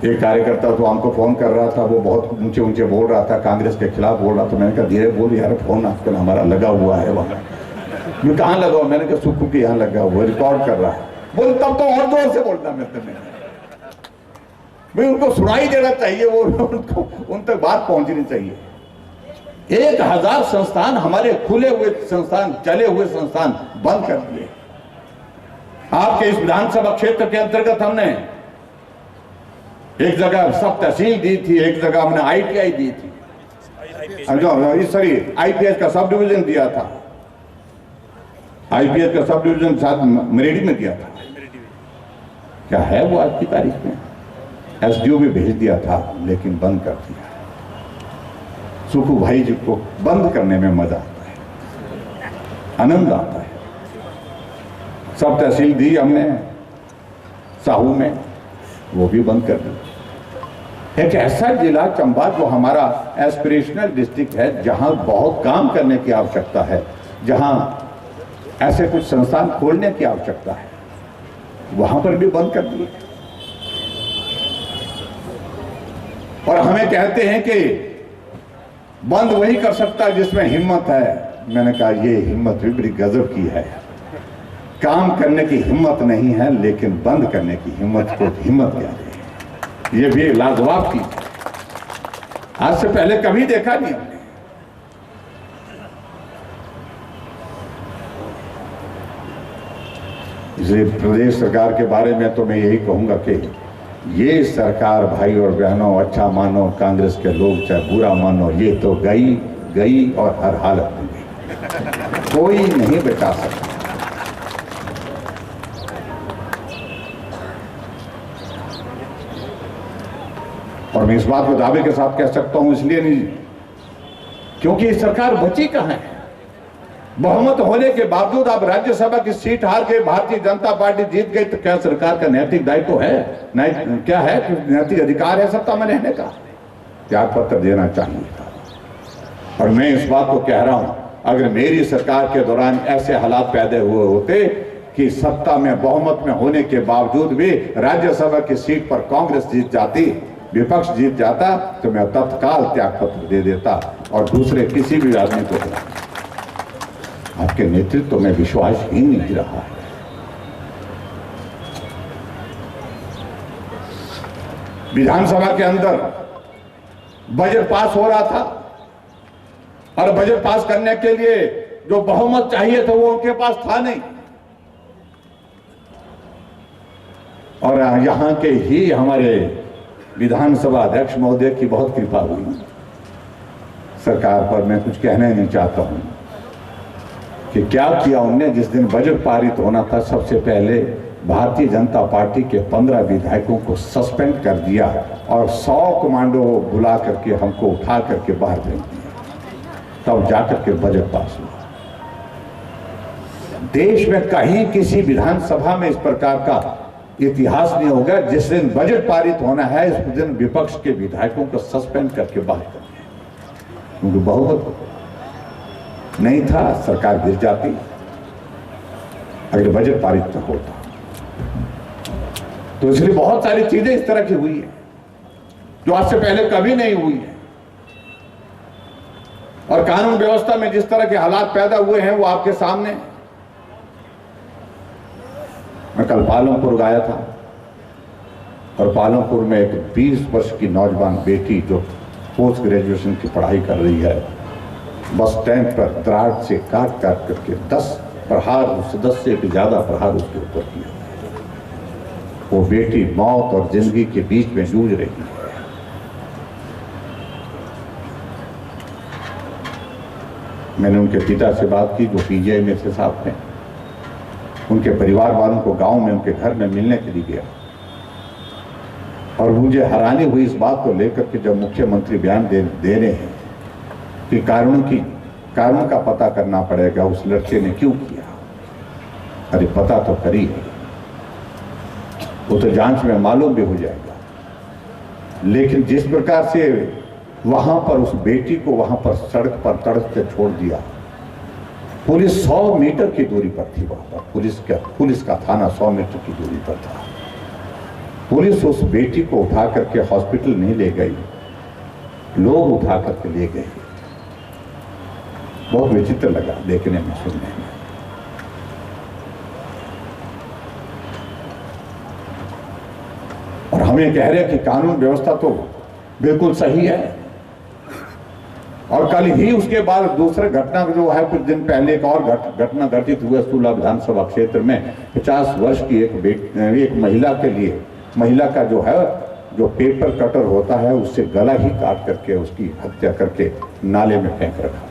एक कार्यकर्ता तो हमको फोन कर रहा था, वो बहुत ऊंचे ऊंचे बोल रहा था, कांग्रेस के खिलाफ बोल रहा था। मैंने कहा धीरे बोल यार, फोन आजकल हमारा लगा हुआ है वहां। मैं कहाँ लगा हुआ? मैंने कहा सुखू के यहाँ लगा हुआ, रिकॉर्ड कर रहा है। बोल तब तो और जोर से बोलता मैं उनको सुनाई देना चाहिए, वो उनको उन तक बात पहुंचनी चाहिए। 1000 संस्थान, हमारे खुले हुए संस्थान, चले हुए संस्थान बंद कर दिए। आपके इस विधानसभा क्षेत्र के अंतर्गत हमने एक जगह सब तहसील दी थी, एक जगह हमने ITI दी थी, सॉरी IPS का सब डिवीजन दिया था। IPS का सब डिवीजन साथ मरेडी में दिया था। क्या है वो आज की तारीख में? SDO में भेज दिया था, लेकिन बंद कर दिया। सुखू भाई जी को बंद करने में मजा आता है, आनंद आता है। सब तहसील दी हमने साहू में, वो भी बंद कर दी। एक ऐसा जिला चंबा जो हमारा एस्पिरेशनल डिस्ट्रिक्ट है, जहां बहुत काम करने की आवश्यकता है, जहां ऐसे कुछ संस्थान खोलने की आवश्यकता है, वहां पर भी बंद कर दिए। और हमें कहते हैं कि बंद वही कर सकता है जिसमें हिम्मत है। मैंने कहा ये हिम्मत भी बड़ी गजब की है। काम करने की हिम्मत नहीं है, लेकिन बंद करने की हिम्मत को हिम्मत कहते हैं। ये भी लाजवाब चीज है, आज से पहले कभी देखा नहीं हमने। इसलिए प्रदेश सरकार के बारे में तो मैं यही कहूंगा कि ये सरकार भाई और बहनों, अच्छा मानो कांग्रेस के लोग, चाहे बुरा मानो, ये तो गई और हर हालत में गई, कोई नहीं बचा सकता। और मैं इस बात को दावे के साथ कह सकता हूं, इसलिए नहीं क्योंकि ये सरकार बची कहां है। बहुमत होने के बावजूद आप राज्यसभा की सीट हार के भारतीय जनता पार्टी जीत गई, तो क्या सरकार का नैतिक दायित्व है? क्या है? नैतिक अधिकार है सत्ता में रहने का? त्याग पत्र देना चाहिए था। और मैं इस बात को कह रहा हूं, अगर मेरी सरकार के दौरान ऐसे हालात पैदा हुए होते कि सत्ता में बहुमत में होने के बावजूद भी राज्यसभा की सीट पर कांग्रेस जीत जाती, विपक्ष जीत जाता, तो मैं तत्काल त्याग पत्र दे देता और दूसरे किसी भी आदमी को बुला। आपके नेतृत्व में विश्वास ही नहीं रहा है। विधानसभा के अंदर बजट पास हो रहा था, और बजट पास करने के लिए जो बहुमत चाहिए था वो उनके पास था नहीं। और यहां के ही हमारे विधानसभा अध्यक्ष महोदय की बहुत कृपा हुई। सरकार पर मैं कुछ कहना नहीं चाहता हूं कि क्या किया उनने। जिस दिन बजट पारित होना था, सबसे पहले भारतीय जनता पार्टी के 15 विधायकों को सस्पेंड कर दिया और 100 कमांडो बुला करके हमको उठा करके बाहर भेज दिया, तब जाकर के बजट पास हुआ। देश में कहीं किसी विधानसभा में इस प्रकार का इतिहास नहीं होगा। जिस दिन बजट पारित होना है, इस दिन विपक्ष के विधायकों को सस्पेंड करके बाहर कर दिया, क्योंकि बहुमत नहीं था, सरकार गिर जाती। अगर बजट पारित न होता। तो इसलिए बहुत सारी चीजें इस तरह की हुई है जो आज से पहले कभी नहीं हुई है, और कानून व्यवस्था में जिस तरह के हालात पैदा हुए हैं वो आपके सामने। मैं कल पालमपुर गया था और पालमपुर में एक 20 वर्ष की नौजवान बेटी जो पोस्ट ग्रेजुएशन की पढ़ाई कर रही है, बस स्टैंड पर दरार से काट काट करके 10 प्रहार, 10 से भी ज्यादा प्रहार उसके ऊपर किया। वो बेटी मौत और जिंदगी के बीच में जूझ रही है। मैंने उनके पिता से बात की जो पीजीआई में थे साहब ने, उनके परिवार वालों को गांव में उनके घर में मिलने के लिए गया, और मुझे हैरानी हुई इस बात को लेकर के जब मुख्यमंत्री बयान दे रहे हैं कि कारणों का पता करना पड़ेगा, उस लड़के ने क्यों किया। अरे पता तो करी है, वो तो जांच में मालूम भी हो जाएगा, लेकिन जिस प्रकार से वहां पर उस बेटी को वहां पर सड़क पर तड़प के छोड़ दिया, पुलिस 100 मीटर की दूरी पर थी, वहां पर पुलिस का थाना 100 मीटर की दूरी पर था। पुलिस उस बेटी को उठा करके हॉस्पिटल नहीं ले गई, लोग उठा करके ले गए। बहुत विचित्र लगा देखने में, सुनने में। और हम ये कह रहे हैं कि कानून व्यवस्था तो बिल्कुल सही है, और कल ही उसके बाद दूसरे घटना जो है, कुछ दिन पहले एक और घटना घटित हुआ सूला विधानसभा क्षेत्र में। 50 वर्ष की एक महिला के लिए, महिला का जो है जो पेपर कटर होता है उससे गला ही काट करके उसकी हत्या करके नाले में फेंक रखा था।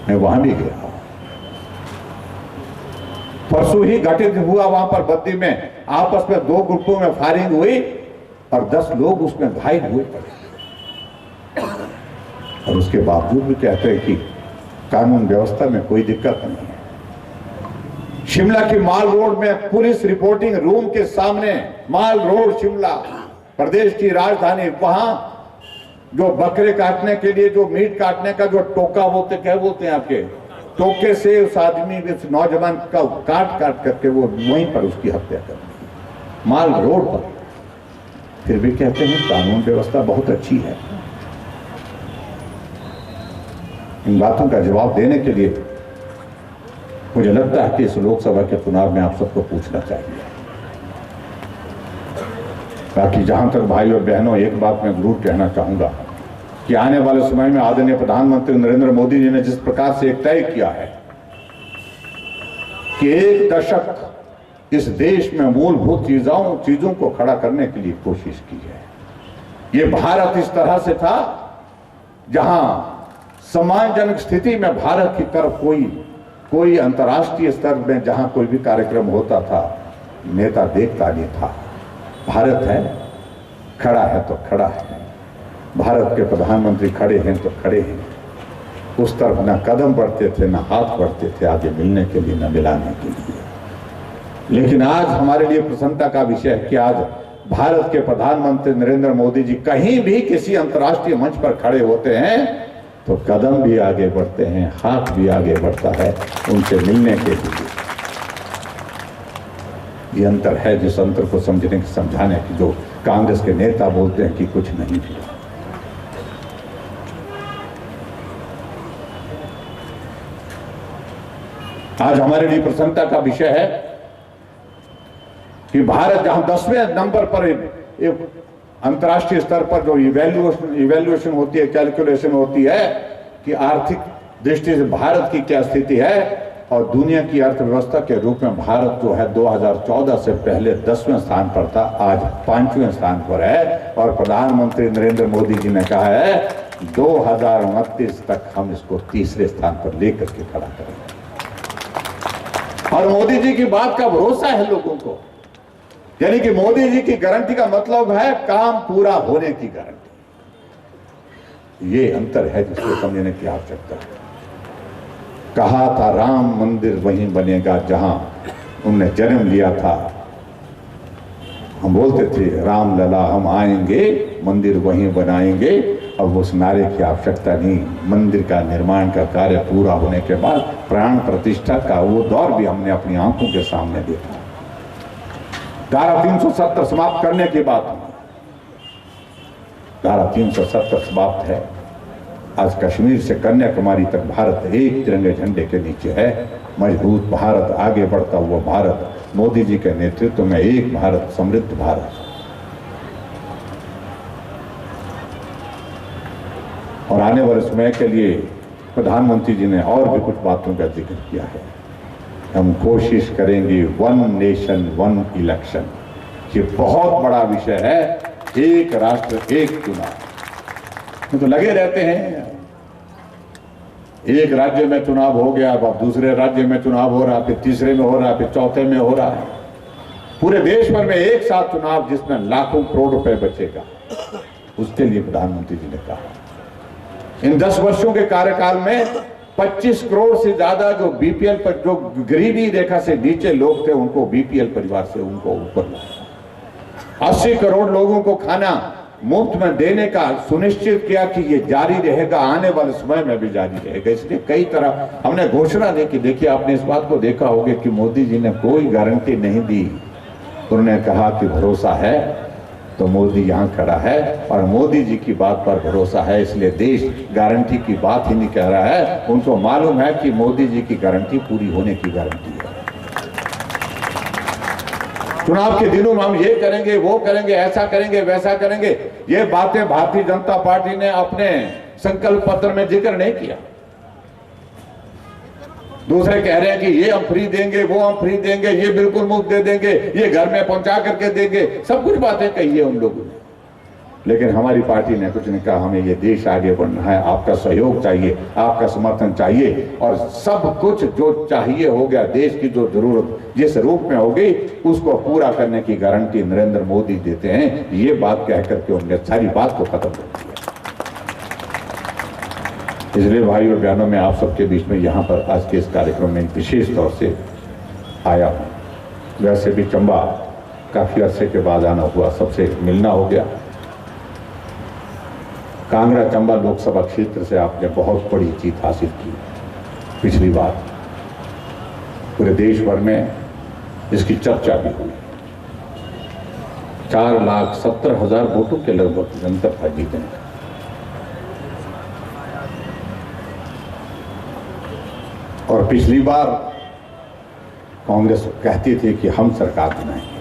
मैं वहां भी गया, परसों ही घटित हुआ वहां पर बद्दी में, आपस में 2 ग्रुपों में फायरिंग हुई और 10 लोग उसमें घायल हुए पड़े, और उसके बावजूद भी कहते हैं कि कानून व्यवस्था में कोई दिक्कत नहीं है। शिमला की माल रोड में पुलिस रिपोर्टिंग रूम के सामने, माल रोड शिमला प्रदेश की राजधानी, वहां जो बकरे काटने के लिए जो मीट काटने का जो टोका बोलते, क्या बोलते हैं आपके, टोके से उस आदमी, उस नौजवान का काट काट करके वो वहीं पर उसकी हत्या कर दी, माल रोड पर। फिर भी कहते हैं कानून व्यवस्था बहुत अच्छी है। इन बातों का जवाब देने के लिए मुझे लगता है कि इस लोकसभा के चुनाव में आप सबको पूछना चाहिए। बाकी जहां तक भाई और बहनों, एक बात मैं जरूर कहना चाहूंगा कि आने वाले समय में आदरणीय प्रधानमंत्री नरेंद्र मोदी जी ने जिस प्रकार से एक तय किया है कि 1 दशक इस देश में मूलभूत चीजों को खड़ा करने के लिए कोशिश की है। ये भारत इस तरह से था जहां सम्मानजनक स्थिति में भारत की तरफ कोई अंतर्राष्ट्रीय स्तर में जहां कोई भी कार्यक्रम होता था, नेता देखता नहीं था। भारत है, खड़ा है तो खड़ा है, भारत के प्रधानमंत्री खड़े हैं तो खड़े हैं। उस तरफ न कदम बढ़ते थे, न हाथ बढ़ते थे आगे मिलने के लिए, न मिलाने के लिए। लेकिन आज हमारे लिए प्रसन्नता का विषय है कि आज भारत के प्रधानमंत्री नरेंद्र मोदी जी कहीं भी किसी अंतर्राष्ट्रीय मंच पर खड़े होते हैं तो कदम भी आगे बढ़ते हैं, हाथ भी आगे बढ़ता है उनसे मिलने के लिए। ये अंतर है जिस अंतर को समझने की, समझाने की, जो कांग्रेस के नेता बोलते हैं कि कुछ नहीं किया। आज हमारे लिए प्रसन्नता का विषय है कि भारत जहां 10वें नंबर पर अंतर्राष्ट्रीय स्तर पर जो इवैल्यूएशन होती है, कैलकुलेशन होती है कि आर्थिक दृष्टि से भारत की क्या स्थिति है, और दुनिया की अर्थव्यवस्था के रूप में भारत जो है 2014 से पहले 10वें स्थान पर था, आज 5वें स्थान पर है। और प्रधानमंत्री नरेंद्र मोदी जी ने कहा है 2029 तक हम इसको 3रे स्थान पर लेकर के खड़ा करेंगे। और मोदी जी की बात का भरोसा है लोगों को, यानी कि मोदी जी की गारंटी का मतलब है काम पूरा होने की गारंटी। ये अंतर है जिसको समझने की आवश्यकता है। कहा था राम मंदिर वहीं बनेगा जहां उन्होंने जन्म लिया था, हम बोलते थे राम लला हम आएंगे मंदिर वहीं बनाएंगे। अब उस नारे की आवश्यकता नहीं, मंदिर का निर्माण का कार्य पूरा होने के बाद प्राण प्रतिष्ठा का वो दौर भी हमने अपनी आंखों के सामने देखा। धारा 370 समाप्त करने के बाद, धारा 370 समाप्त है। आज कश्मीर से कन्याकुमारी तक भारत एक तिरंगे झंडे के नीचे है। मजबूत भारत, आगे बढ़ता हुआ भारत, मोदी जी के नेतृत्व में एक भारत, समृद्ध भारत। और आने वाले समय के लिए प्रधानमंत्री जी ने और भी कुछ बातों का जिक्र किया है। हम कोशिश करेंगे वन नेशन वन इलेक्शन। ये बहुत बड़ा विषय है, एक राष्ट्र एक चुनाव। तो लगे रहते हैं, एक राज्य में चुनाव हो गया, अब दूसरे राज्य में चुनाव हो रहा, फिर तीसरे में हो रहा, फिर चौथे में हो रहा है। पूरे देश भर में एक साथ चुनाव जिसमें लाखों करोड़ रुपए बचेगा, उसके लिए प्रधानमंत्री जी ने कहा इन 10 वर्षों के कार्यकाल में 25 करोड़ से ज्यादा जो बीपीएल पर, जो गरीबी रेखा से नीचे लोग थे, उनको बीपीएल परिवार से उनको ऊपर लाया। 80 करोड़ लोगों को खाना मुफ्त में देने का सुनिश्चित किया कि ये जारी रहेगा, आने वाले समय में भी जारी रहेगा। इसलिए कई तरह हमने घोषणा नहीं की। देखिए, आपने इस बात को देखा होगा कि मोदी जी ने कोई गारंटी नहीं दी। उन्होंने कहा कि भरोसा है, तो मोदी यहाँ खड़ा है और मोदी जी की बात पर भरोसा है, इसलिए देश गारंटी की बात ही नहीं कह रहा है। उनको मालूम है कि मोदी जी की गारंटी पूरी होने की गारंटी है। चुनाव के दिनों में हम ये करेंगे, वो करेंगे, ऐसा करेंगे, वैसा करेंगे, ये बातें भारतीय जनता पार्टी ने अपने संकल्प पत्र में जिक्र नहीं किया। दूसरे कह रहे हैं कि ये हम फ्री देंगे, वो हम फ्री देंगे, ये बिल्कुल मुफ्त दे देंगे, ये घर में पहुंचा करके देंगे, सब कुछ बातें कही है उन लोगों ने। लेकिन हमारी पार्टी ने कुछ नहीं कहा। हमें ये देश आगे बढ़ना है, आपका सहयोग चाहिए, आपका समर्थन चाहिए, और सब कुछ जो चाहिए हो गया। देश की जो जरूरत जिस रूप में होगी उसको पूरा करने की गारंटी नरेंद्र मोदी देते हैं। ये बात कह करके उन्होंने सारी बात को खत्म कर दिया। इसलिए भाई और बहनों, मैं आप सबके बीच में यहाँ पर आज के इस कार्यक्रम में विशेष तौर से आया हूँ। वैसे भी चंबा काफी अरसे के बाद आना हुआ, सबसे मिलना हो गया। कांगड़ा चंबा लोकसभा क्षेत्र से आपने बहुत बड़ी जीत हासिल की पिछली बार। पूरे देश भर में इसकी चर्चा भी हुई। 4,70,000 वोटों के लगभग अंतर था जीतने का। और पिछली बार कांग्रेस कहती थी कि हम सरकार बनाएंगे,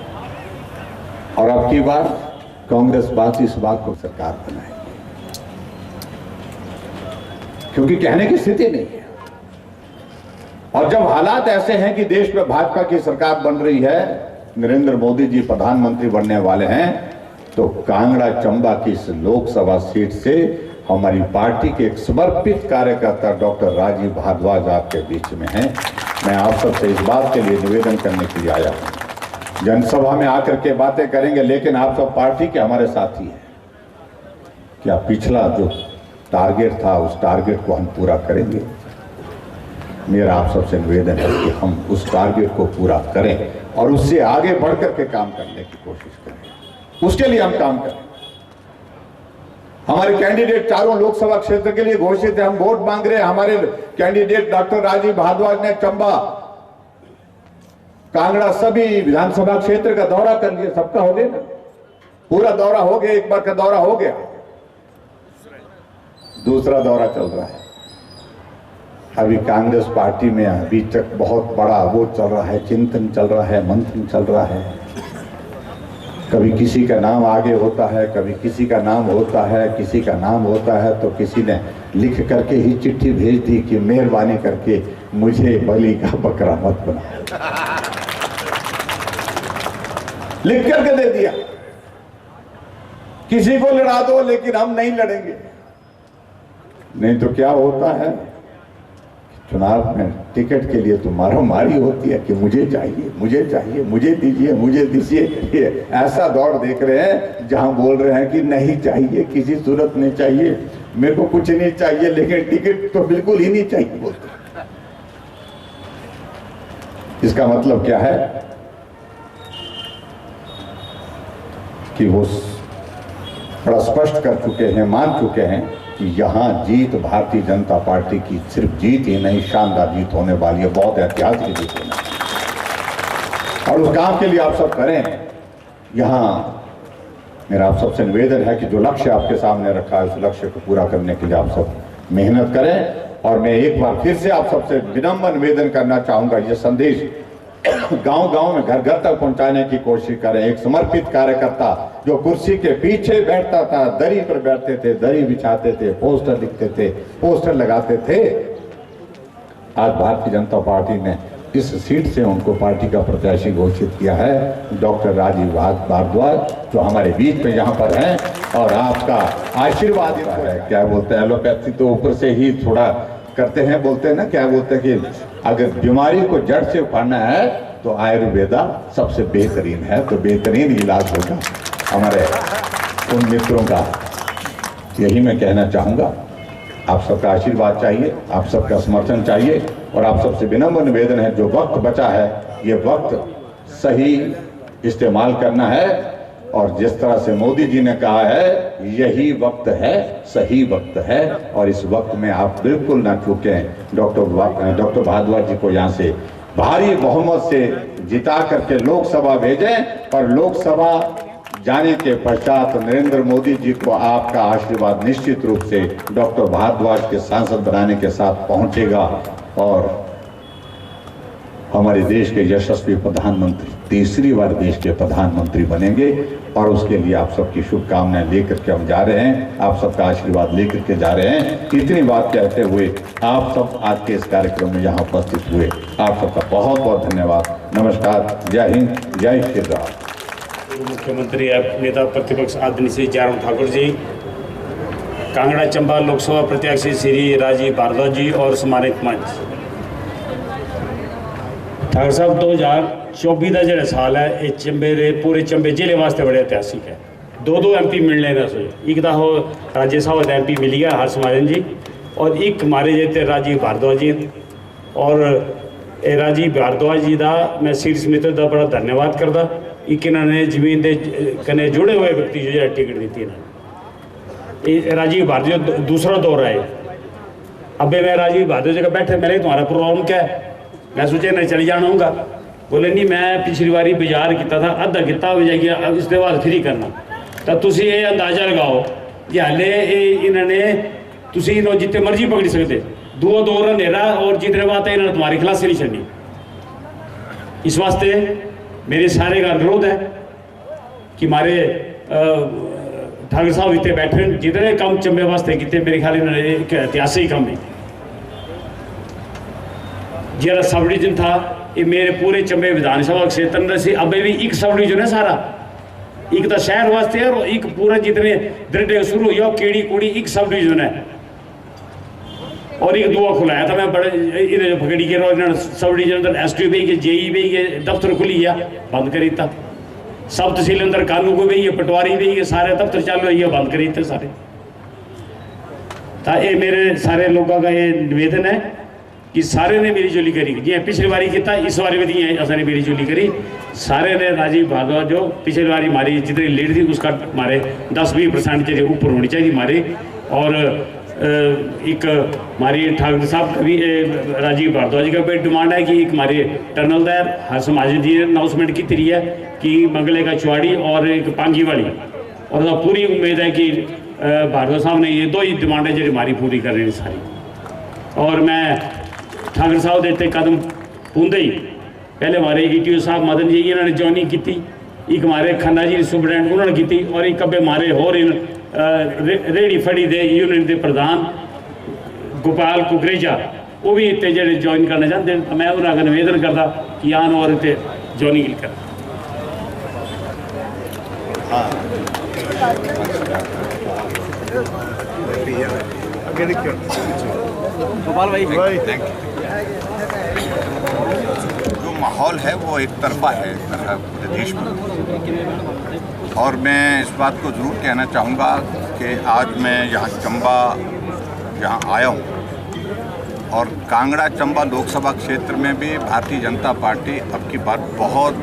और अब की बार कांग्रेस इस बात को सरकार बनाएगी, क्योंकि कहने की स्थिति नहीं है। और जब हालात ऐसे हैं कि देश में भाजपा की सरकार बन रही है, नरेंद्र मोदी जी प्रधानमंत्री बनने वाले हैं, तो कांगड़ा चंबा की इस लोकसभा सीट से हमारी पार्टी के एक समर्पित कार्यकर्ता डॉक्टर राजीव भारद्वाज आपके बीच में हैं। मैं आप सबसे इस बात के लिए निवेदन करने के लिए आया हूं। जनसभा में आकर के बातें करेंगे, लेकिन आप सब पार्टी के हमारे साथी हैं। क्या पिछला जो टारगेट था, उस टारगेट को हम पूरा करेंगे। मेरा आप सबसे निवेदन है कि हम उस टारगेट को पूरा करें और उससे आगे बढ़ करके काम करने की कोशिश करें। उसके लिए हम काम करें। हमारे कैंडिडेट चारों लोकसभा क्षेत्र के लिए घोषित है, हम वोट मांग रहे हैं। हमारे कैंडिडेट डॉक्टर राजीव भारद्वाज ने चंबा, कांगड़ा सभी विधानसभा क्षेत्र का दौरा कर लिया। सबका हो गया ना, पूरा दौरा हो गया, एक बार का दौरा हो गया, दूसरा दौरा चल रहा है। अभी कांग्रेस पार्टी में अभी तक बहुत बड़ा वो चल रहा है, चिंतन चल रहा है, मंथन चल रहा है। कभी किसी का नाम आगे होता है, कभी किसी का नाम होता है, किसी का नाम होता है, तो किसी ने लिख करके ही चिट्ठी भेज दी कि मेहरबानी करके मुझे बलि का बकरा मत बना। लिख करके दे दिया, किसी को लड़ा दो लेकिन हम नहीं लड़ेंगे। नहीं तो क्या होता है, चुनाव में टिकट के लिए तो मारामारी होती है कि मुझे चाहिए, मुझे चाहिए, मुझे दीजिए, मुझे दीजिए। ऐसा दौर देख रहे हैं जहां बोल रहे हैं कि नहीं चाहिए, किसी सूरत नहीं चाहिए, मेरे को कुछ नहीं चाहिए, लेकिन टिकट तो बिल्कुल ही नहीं चाहिए बोलते। इसका मतलब क्या है कि वो बड़ा स्पष्ट कर चुके हैं, मान चुके हैं कि यहाँ जीत भारतीय जनता पार्टी की सिर्फ जीत ही नहीं, शानदार जीत होने वाली है, बहुत ऐतिहासिक जीत होने वाली है। और उस काम के लिए आप सब करें। यहाँ मेरा आप सबसे निवेदन है कि जो लक्ष्य आपके सामने रखा है, उस लक्ष्य को पूरा करने के लिए आप सब मेहनत करें। और मैं एक बार फिर से आप सबसे विनम्र निवेदन करना चाहूँगा, ये संदेश गांव-गांव में, घर-घर तक पहुंचाने की कोशिश करें। एक समर्पित कार्यकर्ता जो कुर्सी के पीछे बैठता था, दरी पर बैठते थे, दरी बिछाते थे, पोस्टर लिखते थे, पोस्टर लगाते थे, आज भारतीय जनता पार्टी ने इस सीट से उनको पार्टी का प्रत्याशी घोषित किया है, डॉक्टर राजीव भारद्वाज, जो हमारे बीच में यहाँ पर हैं। और आपका आशीर्वाद है, क्या बोलते हैं, एलोपैथी तो ऊपर से ही थोड़ा करते हैं, बोलते हैं ना, क्या बोलते हैं कि अगर बीमारी को जड़ से उखाड़ना है तो आयुर्वेदा सबसे बेहतरीन है, तो बेहतरीन इलाज होगा हमारे उन मित्रों का। यही मैं कहना चाहूँगा। आप सबका आशीर्वाद चाहिए, आप सबका समर्थन चाहिए। और आप सबसे विनम्र निवेदन है, जो वक्त बचा है, ये वक्त सही इस्तेमाल करना है। और जिस तरह से मोदी जी ने कहा है, यही वक्त है, सही वक्त है, और इस वक्त में आप बिल्कुल ना चूकें। डॉक्टर भारद्वाज जी को यहाँ से भारी बहुमत से जिता करके लोकसभा भेजें। और लोकसभा जाने के पश्चात नरेंद्र मोदी जी को आपका आशीर्वाद निश्चित रूप से डॉक्टर भारद्वाज के सांसद बनाने के साथ पहुंचेगा और हमारे देश के यशस्वी प्रधानमंत्री, तीसरी बार देश के प्रधानमंत्री बनेंगे। और उसके लिए आप सबकी शुभकामनाएं लेकर के हम जा रहे हैं, आप सबका आशीर्वाद लेकर के जा रहे हैं। इतनी बात कहते हुए आप सब आज के इस कार्यक्रम में यहाँ उपस्थित हुए, आप सबका बहुत बहुत धन्यवाद। नमस्कार, जय हिंद, जय श्री राम। मुख्यमंत्री नेता प्रतिपक्ष आदरणीय श्री जयराम ठाकुर जी, कांगड़ा चंबा लोकसभा प्रत्याशी श्री राजीव भारद्वाज जी और सम्मानित मंच। ठाकुर साहब 2024 का जो साल है, ये चंबे दे पूरे चंबे जिले वास्ते बड़े ऐतिहासिक है। दो MP मिलने का सोए, एक तो हो राज्यसभा का MP मिली है हर्ष महाजन जी, और एक मारे जेते राजीव भारद्वाज जी। और राजीव भारद्वाज जी का मैं सीरीस मित्र का बड़ा धन्यवाद करता। एक इन्होंने जमीन के कने जुड़े हुए व्यक्ति जो टिकट दी इन्होंने। राजीव भारद्वाज दूसरा दौर है। अबे मैं राजीव भारद्वाज का बैठे, मेरे तुम्हारा प्रोग्राम क्या है, मैं सोचा मैं चली जाना होगा। बोले नहीं, मैं पिछली बारी बाजार किया था, अद्धा किता हो जाएगी, अब इसके बाद फ्री करना। तो तुम ये अंदाजा लगाओ कि हाले इन्होंने तुम जितने मर्जी पकड़ी सकते, दो दौर अंधेरा और जितने बात है इन्होंने तुम्हारी खिलासी नहीं छड़ी। इस वास्ते मेरे सारे का अनुरोध है कि हमारे ठाकुर साहब इतने बैठे, जितने काम चंबे वास्ते किए, मेरे ख्याल इन्होंने एक ऐतिहासिक काम है। जरा सब डिवीजन था, ये मेरे पूरे चंबे विधानसभा क्षेत्र में से अबे भी एक सब डिवीजन है सारा, एक तो शहर वास्ते है और एक पूरा जितने दृढ़ शुरू हुई केड़ी कुड़ी एक सब डिवीजन है। और एक दुआ खुलाया था मैं बड़े इन्हें पकड़ी के इन्होंने सब डिवीजन STO भी के JE भी के दफ्तर खुली गया बंद करी था, सब तहसील अंदर कानू को भी है, पटवारी भी है, सारे दफ्तर चालू है बंद करी थे सारे। तो ये मेरे सारे लोगों का ये निवेदन है कि सारे ने मेरी जोली करी, जी पिछली बारी किया इस बारी भी दी असने मेरी जोली करी। सारे ने राजीव भारद्वाज जो पिछली बारी हमारी जितनी लीड थी उसका हमारे 10-20% के ऊपर होनी चाहिए हमारी। और एक हमारी ठाकुर साहब भी राजीव भारद्वाज का भी डिमांड है कि एक हमारे टनल दायर हर्ष महाजन जी ने अनाउंसमेंट की रही है कि मंगले का चुवाड़ी और एक पांगी वाली, और पूरी उम्मीद है कि भारद्वाज साहब ने ये दो ही डिमांडें जो हमारी पूरी कर रही सारी। और मैं ठाकुर साहब देते कदम पूंदे ही पहले हमारे ETO साहब मदन जी इन्होंने ज्वाइनिंग की, एक हमारे खन्ना जी सुपरडेंट उन्होंने की, और एक कब्बे हमारे होर रेहड़ी फड़ी दे यूनियन के प्रधान गोपाल कुकरेजा वो भी इतने जो ज्वाइन करना चाहते हैं। तो मैं उन्होंने निवेदन करता कि आन और इतने ज्वाइनिंग कर। गोपाल भाई जो माहौल है वो एक तरफा है पूरे देश में, और मैं इस बात को ज़रूर कहना चाहूँगा कि आज मैं यहाँ चंबा यहाँ आया हूँ, और कांगड़ा चंबा लोकसभा क्षेत्र में भी भारतीय जनता पार्टी अब की बार बहुत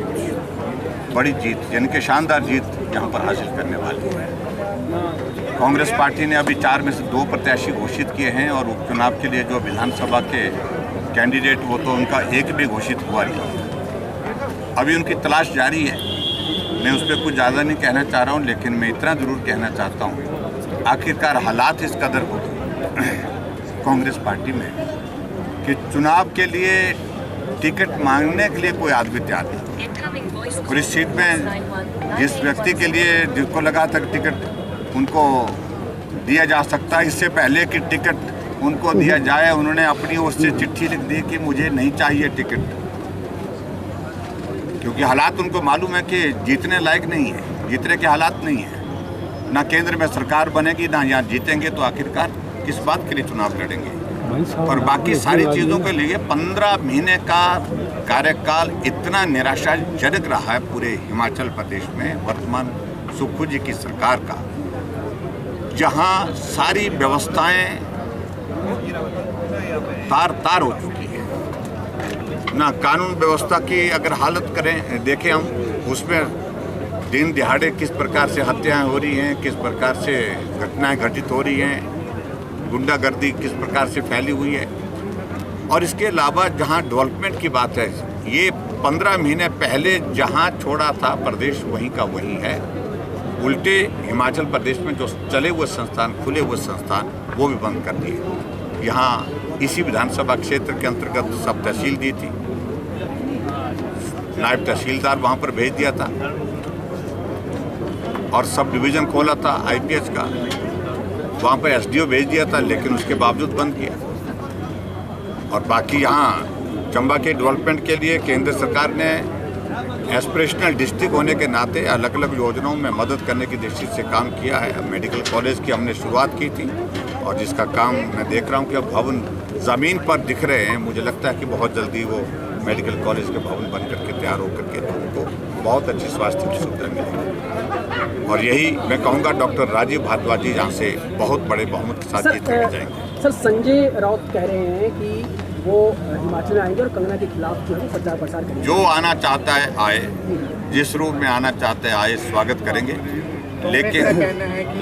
बड़ी जीत यानी कि शानदार जीत यहाँ पर हासिल करने वाली है। कांग्रेस पार्टी ने अभी 4 में से 2 प्रत्याशी घोषित किए हैं और उपचुनाव के लिए जो विधानसभा के कैंडिडेट वो तो उनका एक भी घोषित हुआ नहीं। अभी उनकी तलाश जारी है। मैं उस पर कुछ ज़्यादा नहीं कहना चाह रहा हूँ, लेकिन मैं इतना ज़रूर कहना चाहता हूँ, आखिरकार हालात इस कदर हो कांग्रेस पार्टी में कि चुनाव के लिए टिकट मांगने के लिए कोई आदमी तैयार नहीं। और इस सीट में जिस व्यक्ति के लिए जिसको लगा था टिकट उनको दिया जा सकता है, इससे पहले कि टिकट उनको दिया जाए, उन्होंने अपनी ओर से चिट्ठी लिख दी कि मुझे नहीं चाहिए टिकट, क्योंकि हालात उनको मालूम है कि जीतने लायक नहीं है, जीतने के हालात नहीं है। ना केंद्र में सरकार बनेगी, ना यहाँ जीतेंगे, तो आखिरकार किस बात के लिए चुनाव लड़ेंगे। और बाकी सारी चीज़ों के लिए 15 महीने का कार्यकाल इतना निराशाजनक रहा है पूरे हिमाचल प्रदेश में वर्तमान सुक्खू जी की सरकार का, जहां सारी व्यवस्थाएं तार हो चुकी है। ना कानून व्यवस्था की अगर हालत करें देखें हम, उसमें दिन दिहाड़े किस प्रकार से हत्याएं हो रही हैं, किस प्रकार से घटनाएं घटित हो रही हैं, गुंडागर्दी किस प्रकार से फैली हुई है। और इसके अलावा जहां डेवलपमेंट की बात है, ये 15 महीने पहले जहां छोड़ा था प्रदेश वहीं का वहीं है। उल्टे हिमाचल प्रदेश में जो चले हुए संस्थान, खुले हुए संस्थान, वो भी बंद कर दिए। यहाँ इसी विधानसभा क्षेत्र के अंतर्गत सब तहसील दी थी, नायब तहसीलदार वहाँ पर भेज दिया था और सब डिवीज़न खोला था IPH का, वहाँ पर SDO भेज दिया था, लेकिन उसके बावजूद बंद किया। और बाकी यहाँ चंबा के डेवलपमेंट के लिए केंद्र सरकार ने एस्पिरेशनल डिस्ट्रिक्ट होने के नाते अलग अलग योजनाओं में मदद करने की दृष्टि से काम किया है। मेडिकल कॉलेज की हमने शुरुआत की थी और जिसका काम मैं देख रहा हूँ कि अब भवन ज़मीन पर दिख रहे हैं। मुझे लगता है कि बहुत जल्दी वो मेडिकल कॉलेज के भवन बन करके तैयार होकर के तो उनको बहुत अच्छी स्वास्थ्य की सुविधा मिलेगी। और यही मैं कहूँगा, डॉक्टर राजीव भारद्वाज जी यहाँ से बहुत बड़े बहुमत के साथ जीत कर जाएंगे। सर, संजय राउत कह रहे हैं कि वो हिमाचल में आएंगे और कंगना के खिलाफ जो है प्रचार प्रसार करेंगे। जो आना चाहता है आए, जिस रूप में आना चाहते हैं आए, स्वागत करेंगे।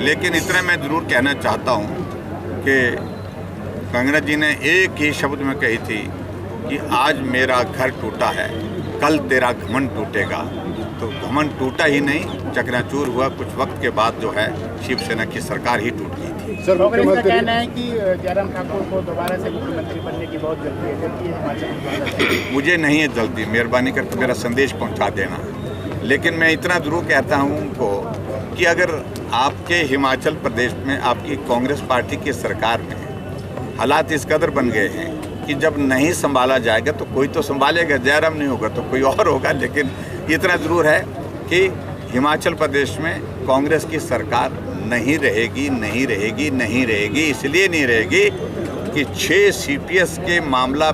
लेकिन इतना मैं ज़रूर कहना चाहता हूँ कि कंगना जी ने एक ही शब्द में कही थी कि आज मेरा घर टूटा है, कल तेरा घमंड टूटेगा। तो घमंड टूटा ही नहीं, चकनाचूर हुआ। कुछ वक्त के बाद जो है शिवसेना की सरकार ही टूट गई थी। सर, कांग्रेस का कहना है कि जयराम ठाकुर को दोबारा से मुख्यमंत्री बनने की बहुत जल्दी है। मुझे नहीं है जल्दी, मेहरबानी करके मेरा संदेश पहुंचा देना। लेकिन मैं इतना जरूर कहता हूं उनको कि अगर आपके हिमाचल प्रदेश में आपकी कांग्रेस पार्टी की सरकार में हालात इस कदर बन गए हैं कि जब नहीं संभाला जाएगा तो कोई तो संभालेगा, जयराम नहीं होगा तो कोई और होगा। लेकिन इतना ज़रूर है कि हिमाचल प्रदेश में कांग्रेस की सरकार नहीं रहेगी, नहीं रहेगी, नहीं रहेगी। इसलिए नहीं रहेगी कि 6 CPS के मामला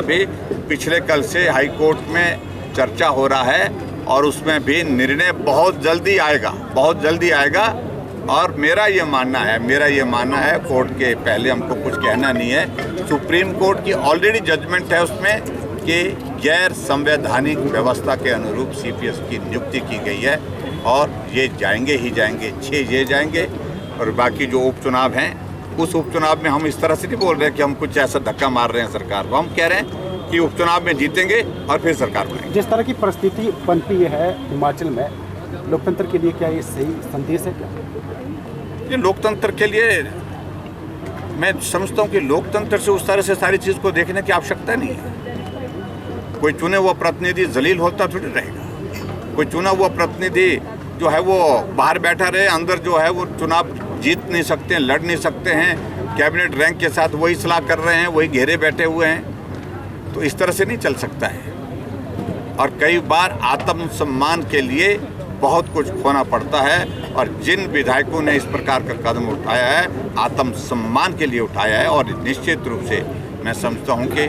भी पिछले कल से हाई कोर्ट में चर्चा हो रहा है और उसमें भी निर्णय बहुत जल्दी आएगा। और मेरा ये मानना है कोर्ट के पहले हमको कुछ कहना नहीं है। सुप्रीम कोर्ट की ऑलरेडी जजमेंट है उसमें कि गैर संवैधानिक व्यवस्था के अनुरूप CPS की नियुक्ति की गई है और ये जाएंगे ही जाएंगे, 6 ये जाएंगे। और बाकी जो उपचुनाव हैं, उस उपचुनाव में हम इस तरह से नहीं बोल रहे कि हम कुछ ऐसा धक्का मार रहे हैं सरकार को। हम कह रहे हैं कि उपचुनाव में जीतेंगे और फिर सरकार बनेगी। जिस तरह की परिस्थिति बनती है हिमाचल में, लोकतंत्र के लिए क्या ये सही संदेश है क्या? ये लोकतंत्र के लिए मैं समझता हूँ कि लोकतंत्र से उस तरह से सारी चीज़ को देखने की आवश्यकता नहीं है। कोई चुने हुआ प्रतिनिधि जलील होता थोड़ी रहेगा। कोई चुना हुआ प्रतिनिधि जो है वो बाहर बैठा रहे, अंदर जो है वो चुनाव जीत नहीं सकते हैं, लड़ नहीं सकते हैं। कैबिनेट रैंक के साथ वही सलाह कर रहे हैं, वही घेरे बैठे हुए हैं। तो इस तरह से नहीं चल सकता है। और कई बार आत्मसम्मान के लिए बहुत कुछ खोना पड़ता है। और जिन विधायकों ने इस प्रकार का कदम उठाया है, आत्मसम्मान के लिए उठाया है। और निश्चित रूप से मैं समझता हूं कि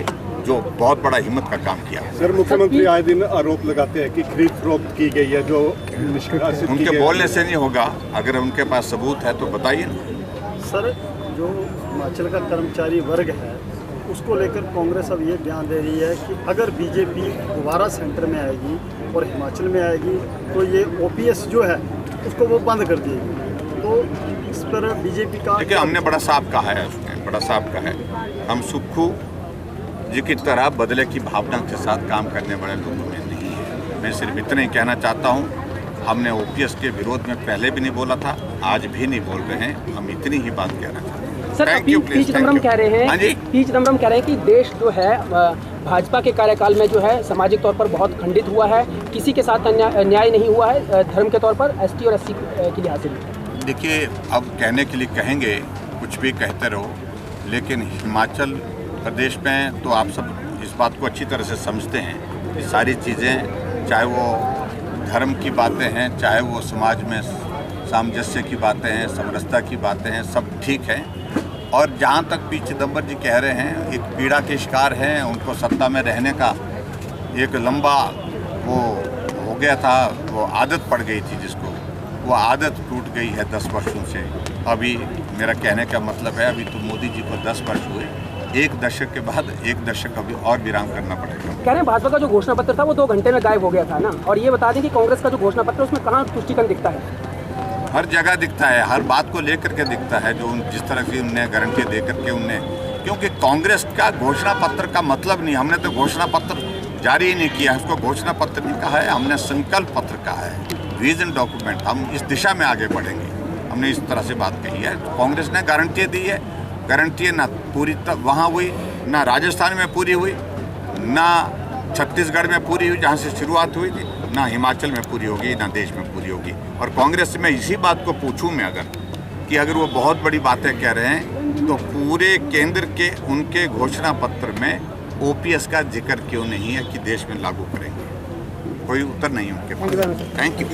जो बहुत बड़ा हिम्मत का काम किया। सर, मुख्यमंत्री आए दिन आरोप लगाते हैं कि खरीद फरोख्त की गई है, जो निष्कासित उनके बोलने से नहीं होगा। अगर उनके पास सबूत है तो बताइए ना। सर, जो हिमाचल का कर्मचारी वर्ग है उसको लेकर कांग्रेस अब ये बयान दे रही है कि अगर बीजेपी दोबारा सेंटर में आएगी और हिमाचल में आएगी तो ये ओपीएस जो है उसको वो बंद कर देगी। तो इस पर बीजेपी का देखिए, हमने बड़ा साफ कहा है, उसने बड़ा साफ कहा है, हम सुक्खू जी की तरह बदले की भावना के साथ काम करने वाले लोगों में नहीं है। मैं सिर्फ इतना ही कहना चाहता हूँ, हमने ओपीएस के विरोध में पहले भी नहीं बोला था, आज भी नहीं बोल रहे हैं, हम इतनी ही बात कहना चाहते हैं। सर, पी चिदम्बरम कह रहे हैं, पी चिदम्बरम कह रहे हैं कि देश जो है भाजपा के कार्यकाल में जो है सामाजिक तौर पर बहुत खंडित हुआ है, किसी के साथ न्याय नहीं हुआ है धर्म के तौर पर, एसटी और एससी के लिहाज से। देखिए, अब कहने के लिए कहेंगे, कुछ भी कहते रहो, लेकिन हिमाचल प्रदेश में तो आप सब इस बात को अच्छी तरह से समझते हैं कि सारी चीज़ें, चाहे वो धर्म की बातें हैं, चाहे वो समाज में सामंजस्य की बातें हैं, समरसता की बातें हैं, सब ठीक है। और जहाँ तक पी चिदम्बरम जी कह रहे हैं, एक पीड़ा के शिकार हैं, उनको सत्ता में रहने का एक लंबा वो हो गया था, वो आदत पड़ गई थी जिसको, वो आदत टूट गई है 10 वर्षों से। अभी मेरा कहने का मतलब है, अभी तो मोदी जी को 10 वर्ष हुए, 1 दशक के बाद 1 दशक अभी और विराम करना पड़ेगा। कह रहे हैं भाजपा का जो घोषणा पत्र था वो 2 घंटे में गायब हो गया था ना, और ये बता दें कि कांग्रेस का जो घोषणा पत्र है उसमें कहाँ तुष्टिकरण दिखता है? हर जगह दिखता है, हर बात को लेकर के दिखता है, जो जिस तरह की उनने गारंटी दे करके उनने, क्योंकि कांग्रेस का घोषणा पत्र का मतलब नहीं, हमने तो घोषणा पत्र जारी ही नहीं किया, उसको घोषणा पत्र नहीं कहा है, हमने संकल्प पत्र कहा है, विजन डॉक्यूमेंट, हम इस दिशा में आगे बढ़ेंगे, हमने इस तरह से बात कही है। कांग्रेस ने गारंटी दी है, गारंटी ना पूरी वहाँ हुई, ना राजस्थान में पूरी हुई, ना छत्तीसगढ़ में पूरी हुई जहाँ से शुरुआत हुई थी, ना हिमाचल में पूरी होगी, ना देश में पूरी होगी। और कांग्रेस से मैं इसी बात को पूछूं मैं अगर वो बहुत बड़ी बातें कह रहे हैं, तो पूरे केंद्र के उनके घोषणा पत्र में ओपीएस का जिक्र क्यों नहीं है कि देश में लागू करेंगे? कोई उत्तर नहीं उनके पास। Thank you.